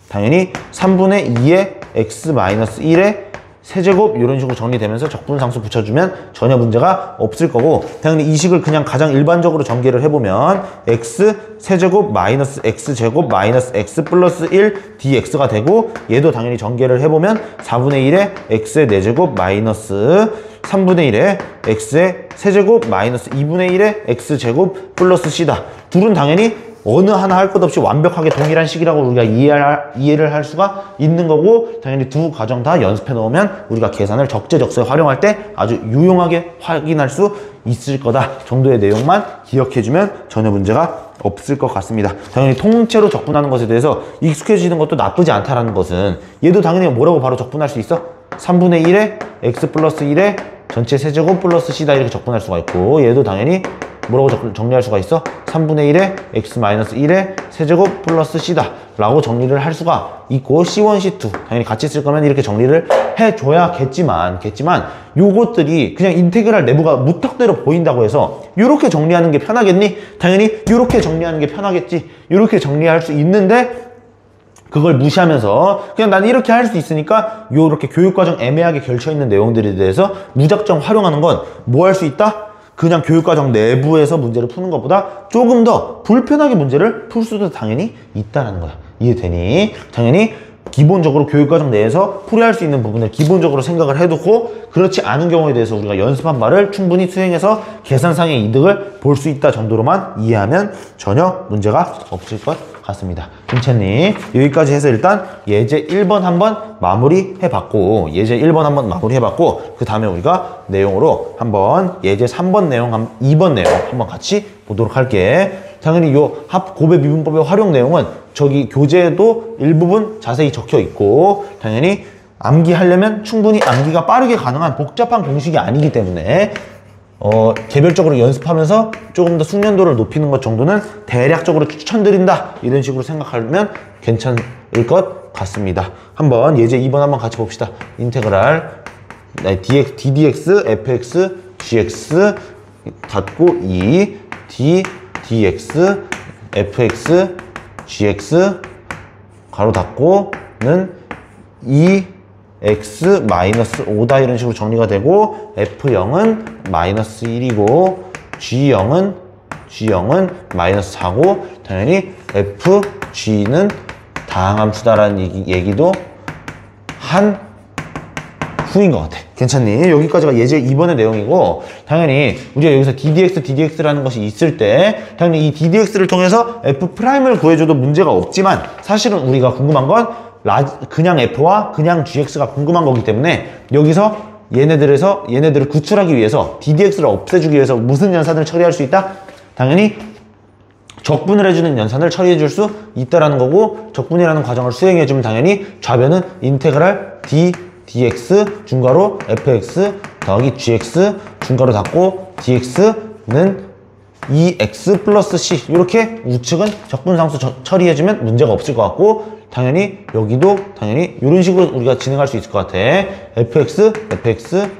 당연히 3분의 2의 x-1의 세제곱 이런 식으로 정리되면서 적분상수 붙여주면 전혀 문제가 없을 거고, 당연히 이 식을 그냥 가장 일반적으로 전개를 해보면 x 세제곱 마이너스 x 제곱 마이너스 x 플러스 1 dx가 되고, 얘도 당연히 전개를 해보면 4분의 1에 x의 4제곱 마이너스 3분의 1에 x의 세제곱 마이너스 2분의 1에 x제곱 플러스 c다. 둘은 당연히 어느 하나 할 것 없이 완벽하게 동일한 식이라고 우리가 이해를 할 수가 있는 거고, 당연히 두 과정 다 연습해 놓으면 우리가 계산을 적재적소에 활용할 때 아주 유용하게 확인할 수 있을 거다 정도의 내용만 기억해주면 전혀 문제가 없을 것 같습니다. 당연히 통째로 적분하는 것에 대해서 익숙해지는 것도 나쁘지 않다라는 것은, 얘도 당연히 뭐라고 바로 적분할 수 있어? 3분의 1에 x 플러스 1에 전체 세제곱 플러스 c다 이렇게 적분할 수가 있고, 얘도 당연히 뭐라고 정리할 수가 있어? 3분의 1에 x-1의 세제곱 플러스 c다 라고 정리를 할 수가 있고, c1, c2 당연히 같이 쓸 거면 이렇게 정리를 해줘야겠지만 요것들이 그냥 인테그랄 내부가 무턱대로 보인다고 해서 요렇게 정리하는 게 편하겠니? 당연히 요렇게 정리하는 게 편하겠지. 요렇게 정리할 수 있는데 그걸 무시하면서 그냥 난 이렇게 할 수 있으니까 요렇게 교육과정 애매하게 걸쳐있는 내용들에 대해서 무작정 활용하는 건 뭐 할 수 있다? 그냥 교육과정 내부에서 문제를 푸는 것보다 조금 더 불편하게 문제를 풀 수도 당연히 있다는 거야. 이해되니? 당연히 기본적으로 교육과정 내에서 풀이할 수 있는 부분을 기본적으로 생각을 해두고, 그렇지 않은 경우에 대해서 우리가 연습한 바를 충분히 수행해서 계산상의 이득을 볼 수 있다 정도로만 이해하면 전혀 문제가 없을 것 같습니다. 괜찮니? 여기까지 해서 일단 예제 1번 한번 마무리해봤고, 그 다음에 우리가 내용으로 한번 예제 3번 내용, 2번 내용 한번 같이 보도록 할게. 당연히 요 곱의 미분법의 활용 내용은 저기 교재에도 일부분 자세히 적혀 있고, 당연히 암기하려면 충분히 암기가 빠르게 가능한 복잡한 공식이 아니기 때문에 개별적으로 연습하면서 조금 더 숙련도를 높이는 것 정도는 대략적으로 추천드린다 이런 식으로 생각하면 괜찮을 것 같습니다. 한번 예제 2번 한번 같이 봅시다. 인테그랄 ddx fx gx 닫고 2 d dx fx gx 가로 닫고는 2x 마이너스 5다 이런 식으로 정리가 되고, f0은 마이너스 1이고 g0은 마이너스 4고, 당연히 fg는 다항함수다라는 얘기도 한 후인 것 같아. 괜찮니? 여기까지가 예제 2번의 내용이고, 당연히 우리가 여기서 ddx라는 것이 있을 때 당연히 이 ddx를 통해서 f'을 구해줘도 문제가 없지만, 사실은 우리가 궁금한 건 그냥 f와 그냥 gx가 궁금한 거기 때문에 여기서 얘네들을 구출하기 위해서 ddx를 없애주기 위해서 무슨 연산을 처리할 수 있다? 당연히 적분을 해주는 연산을 처리해 줄 수 있다라는 거고, 적분이라는 과정을 수행해 주면 당연히 좌변은 인테그랄 dx 중괄호 fx 더하기 gx 중괄호 닫고 dx는 2x 플러스 c, 이렇게 우측은 적분상수 처리해주면 문제가 없을 것 같고, 당연히 여기도 당연히 이런 식으로 우리가 진행할 수 있을 것 같아. fx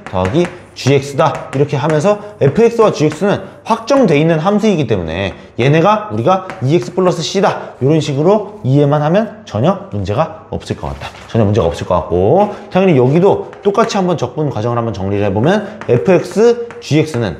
더하기 gx다, 이렇게 하면서 fx와 gx는 확정돼 있는 함수이기 때문에 얘네가 우리가 2x 플러스 c다, 이런 식으로 이해만 하면 전혀 문제가 없을 것 같다. 전혀 문제가 없을 것 같고, 당연히 여기도 똑같이 한번 적분 과정을 한번 정리를 해보면 fx gx는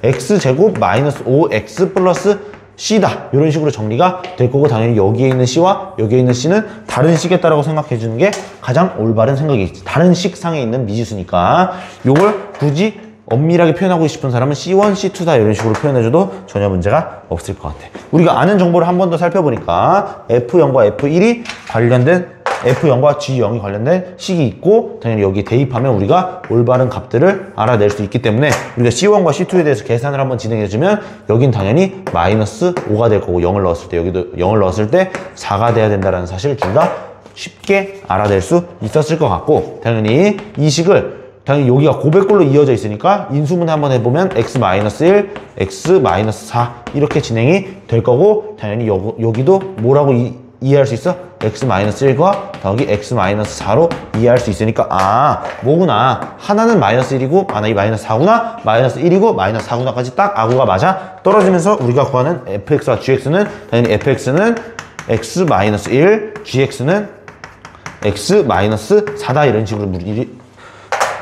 x제곱 마이너스 5x 플러스 c다, 이런 식으로 정리가 될 거고, 당연히 여기에 있는 c와 여기에 있는 c는 다른 식이었다라고 생각해 주는 게 가장 올바른 생각이겠지. 다른 식상에 있는 미지수니까. 요걸 굳이 엄밀하게 표현하고 싶은 사람은 C1, C2다, 이런 식으로 표현해줘도 전혀 문제가 없을 것 같아. 우리가 아는 정보를 한 번 더 살펴보니까 F0과 F1이 관련된, F0과 G0이 관련된 식이 있고, 당연히 여기 대입하면 우리가 올바른 값들을 알아낼 수 있기 때문에 우리가 C1과 C2에 대해서 계산을 한번 진행해주면 여긴 당연히 마이너스 5가 될 거고, 0을 넣었을 때, 여기도 0을 넣었을 때 4가 돼야 된다는 사실 둘 다 쉽게 알아낼 수 있었을 것 같고, 당연히 이 식을 당연히 여기가 고백골로 이어져 있으니까 인수분해 한번 해보면 x-1, x-4 이렇게 진행이 될 거고, 당연히 여기도 뭐라고 이해할 수 있어? x-1과 더하기 x-4로 이해할 수 있으니까, 뭐구나, 하나는 마이너스 1이고 하나 이 마이너스 4구나, 마이너스 1이고 마이너스 4구나까지 딱 아구가 맞아 떨어지면서 우리가 구하는 fx와 gx는 당연히 fx는 x-1, gx는 x-4다, 이런 식으로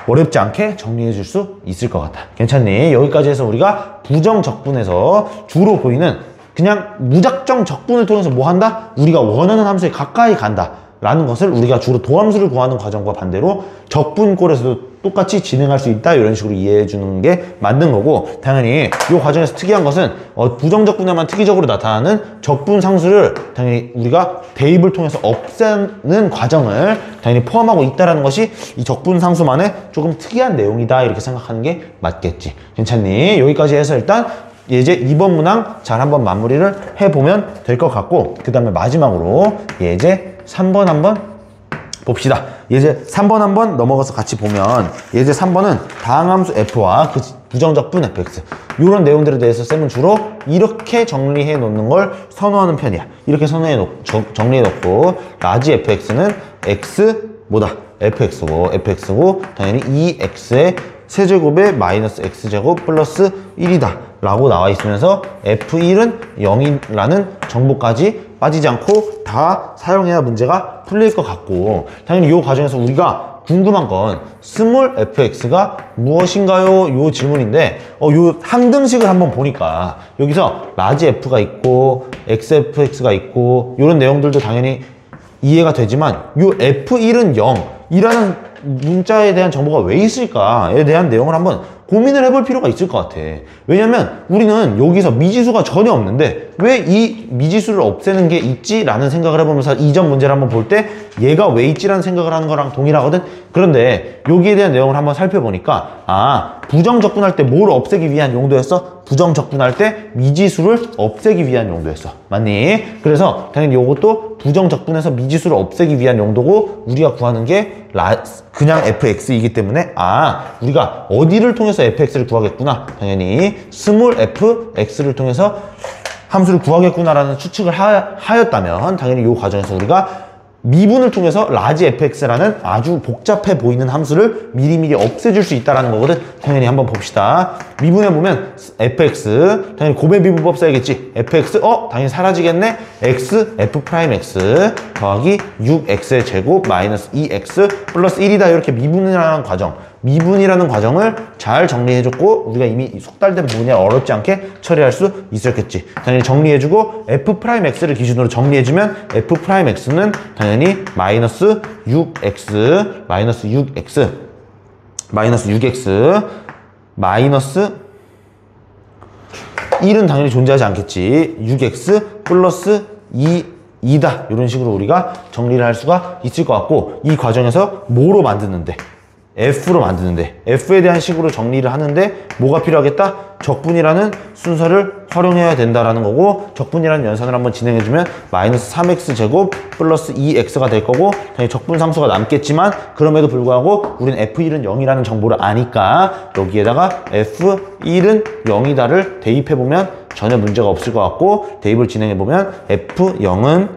어렵지 않게 정리해 줄 수 있을 것 같아. 괜찮니? 여기까지 해서 우리가 부정적분에서 주로 보이는 그냥 무작정 적분을 통해서 뭐 한다? 우리가 원하는 함수에 가까이 간다 라는 것을 우리가 주로 도함수를 구하는 과정과 반대로 적분꼴에서도 똑같이 진행할 수 있다, 이런 식으로 이해해 주는 게 맞는 거고, 당연히 이 과정에서 특이한 것은 부정적분에만 특이적으로 나타나는 적분상수를 당연히 우리가 대입을 통해서 없애는 과정을 당연히 포함하고 있다는 것이 이 적분상수만의 조금 특이한 내용이다, 이렇게 생각하는 게 맞겠지. 괜찮니? 여기까지 해서 일단 예제 2번 문항 잘 한번 마무리를 해보면 될 것 같고, 그 다음에 마지막으로 예제 3번 한번 봅시다. 예제 3번 한번 넘어가서 같이 보면, 예제 3번은 다항함수 f와 그 부정적분 fx, 이런 내용들에 대해서 쌤은 주로 이렇게 정리해 놓는 걸 선호하는 편이야. 이렇게 정리해 놓고, 라지 fx는 x 뭐다? fx고 당연히 2x의 세제곱에 마이너스 x제곱 플러스 1이다 라고 나와 있으면서 f1은 0이라는 정보까지 빠지지 않고 다 사용해야 문제가 풀릴 것 같고, 당연히 이 과정에서 우리가 궁금한 건 스몰 fx가 무엇인가요? 요 질문인데, 요 항등식을 한번 보니까 여기서 라지 f가 있고 xfx가 있고 이런 내용들도 당연히 이해가 되지만, 요 f1은 0이라는 문자에 대한 정보가 왜 있을까에 대한 내용을 한번 고민을 해볼 필요가 있을 것 같아. 왜냐면 우리는 여기서 미지수가 전혀 없는데 왜 이 미지수를 없애는 게 있지? 라는 생각을 해보면서 이전 문제를 한번 볼 때 얘가 왜 있지라는 생각을 하는 거랑 동일하거든? 그런데 여기에 대한 내용을 한번 살펴보니까, 부정적분할 때 뭘 없애기 위한 용도였어? 부정적분할 때 미지수를 없애기 위한 용도였어. 맞니? 그래서 당연히 이것도 부정적분해서 미지수를 없애기 위한 용도고, 우리가 구하는 게 그냥 fx이기 때문에 우리가 어디를 통해서 fx를 구하겠구나, 당연히 스몰 fx를 통해서 함수를 구하겠구나라는 추측을 하였다면 당연히 이 과정에서 우리가 미분을 통해서 라지 fx라는 아주 복잡해 보이는 함수를 미리미리 없애줄 수 있다는 거거든. 당연히 한번 봅시다. 미분해보면 fx, 당연히 고배 미분법 써야겠지. fx, 당연히 사라지겠네. x, f'x 더하기 6x의 제곱 마이너스 2x 플러스 1이다. 이렇게 미분이라는 과정을 잘 정리해줬고, 우리가 이미 속달된 부분이 어렵지 않게 처리할 수 있었겠지. 당연히 정리해주고 f'x를 기준으로 정리해주면 f'x는 당연히 마이너스 6x 마이너스 1은 당연히 존재하지 않겠지. 6x 플러스 2다 이런 식으로 우리가 정리를 할 수가 있을 것 같고, 이 과정에서 뭐로 만드는데 F로 만드는데 F에 대한 식으로 정리를 하는데 뭐가 필요하겠다? 적분이라는 순서를 활용해야 된다라는 거고 적분이라는 연산을 한번 진행해주면 마이너스 3x 제곱 플러스 2x가 될 거고 당연히 적분 상수가 남겠지만 그럼에도 불구하고 우리는 F1은 0이라는 정보를 아니까 여기에다가 F1은 0이다를 대입해보면 전혀 문제가 없을 것 같고 대입을 진행해보면 F0은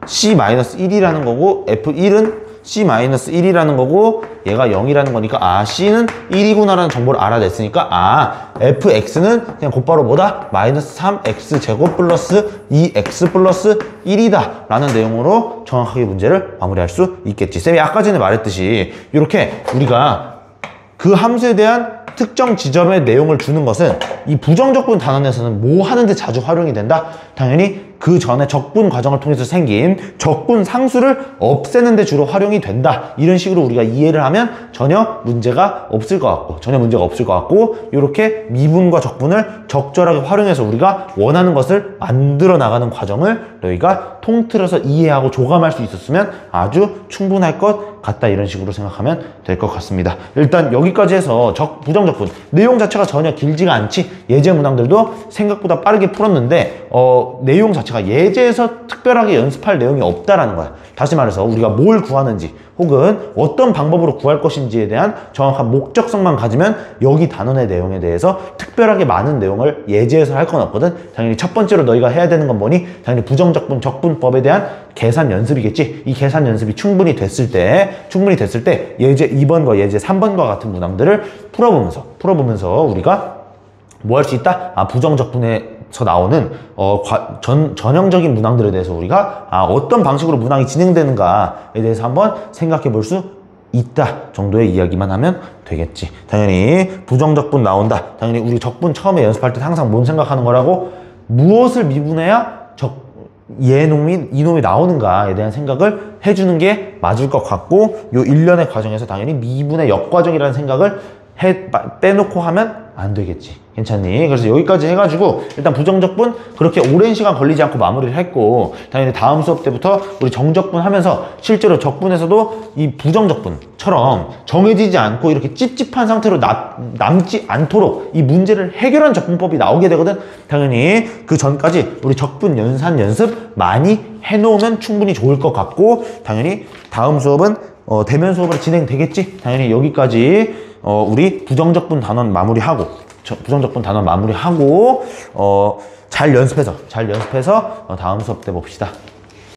C-1이라는 거고 F1은 C-1이라는 거고 얘가 0이라는 거니까 C는 1이구나라는 정보를 알아냈으니까 fx는 그냥 곧바로 뭐다? 마이너스 3x 제곱 플러스 2x 플러스 1이다 라는 내용으로 정확하게 문제를 마무리할 수 있겠지. 쌤이 아까 전에 말했듯이 이렇게 우리가 그 함수에 대한 특정 지점의 내용을 주는 것은 이 부정적분 단원에서는 뭐 하는데 자주 활용이 된다? 당연히 그 전에 적분 과정을 통해서 생긴 적분 상수를 없애는 데 주로 활용이 된다. 이런 식으로 우리가 이해를 하면 전혀 문제가 없을 것 같고 이렇게 미분과 적분을 적절하게 활용해서 우리가 원하는 것을 만들어 나가는 과정을 너희가 통틀어서 이해하고 조감할 수 있었으면 아주 충분할 것 같다. 이런 식으로 생각하면 될 것 같습니다. 일단 여기까지 해서 부정적분 내용 자체가 전혀 길지가 않지. 예제 문항들도 생각보다 빠르게 풀었는데 내용 자체가 예제에서 특별하게 연습할 내용이 없다라는 거야. 다시 말해서 우리가 뭘 구하는지 혹은 어떤 방법으로 구할 것인지에 대한 정확한 목적성만 가지면 여기 단원의 내용에 대해서 특별하게 많은 내용을 예제에서 할 건 없거든. 당연히 첫 번째로 너희가 해야 되는 건 뭐니? 당연히 부정적분 적분법에 대한 계산 연습이겠지. 이 계산 연습이 충분히 됐을 때 예제 2번과 예제 3번과 같은 문항들을 풀어보면서 우리가 뭐 할 수 있다? 부정적분에서 나오는 전형적인 문항들에 대해서 우리가 어떤 방식으로 문항이 진행되는가에 대해서 한번 생각해 볼 수 있다 정도의 이야기만 하면 되겠지. 당연히 부정적분 나온다. 당연히 우리 적분 처음에 연습할 때 항상 뭔 생각하는 거라고? 무엇을 미분해야 이놈이 나오는가에 대한 생각을 해주는 게 맞을 것 같고 요 일련의 과정에서 당연히 미분의 역과정이라는 생각을 빼놓고 하면 안 되겠지. 괜찮니? 그래서 여기까지 해가지고 일단 부정적분 그렇게 오랜 시간 걸리지 않고 마무리를 했고 당연히 다음 수업 때부터 우리 정적분 하면서 실제로 적분에서도 이 부정적분처럼 정해지지 않고 이렇게 찝찝한 상태로 남지 않도록 이 문제를 해결한 적분법이 나오게 되거든. 당연히 그 전까지 우리 적분 연산 연습 많이 해놓으면 충분히 좋을 것 같고 당연히 다음 수업은 대면 수업으로 진행되겠지. 당연히 여기까지 우리 부정적분 단원 마무리하고 잘 연습해서 다음 수업 때 봅시다.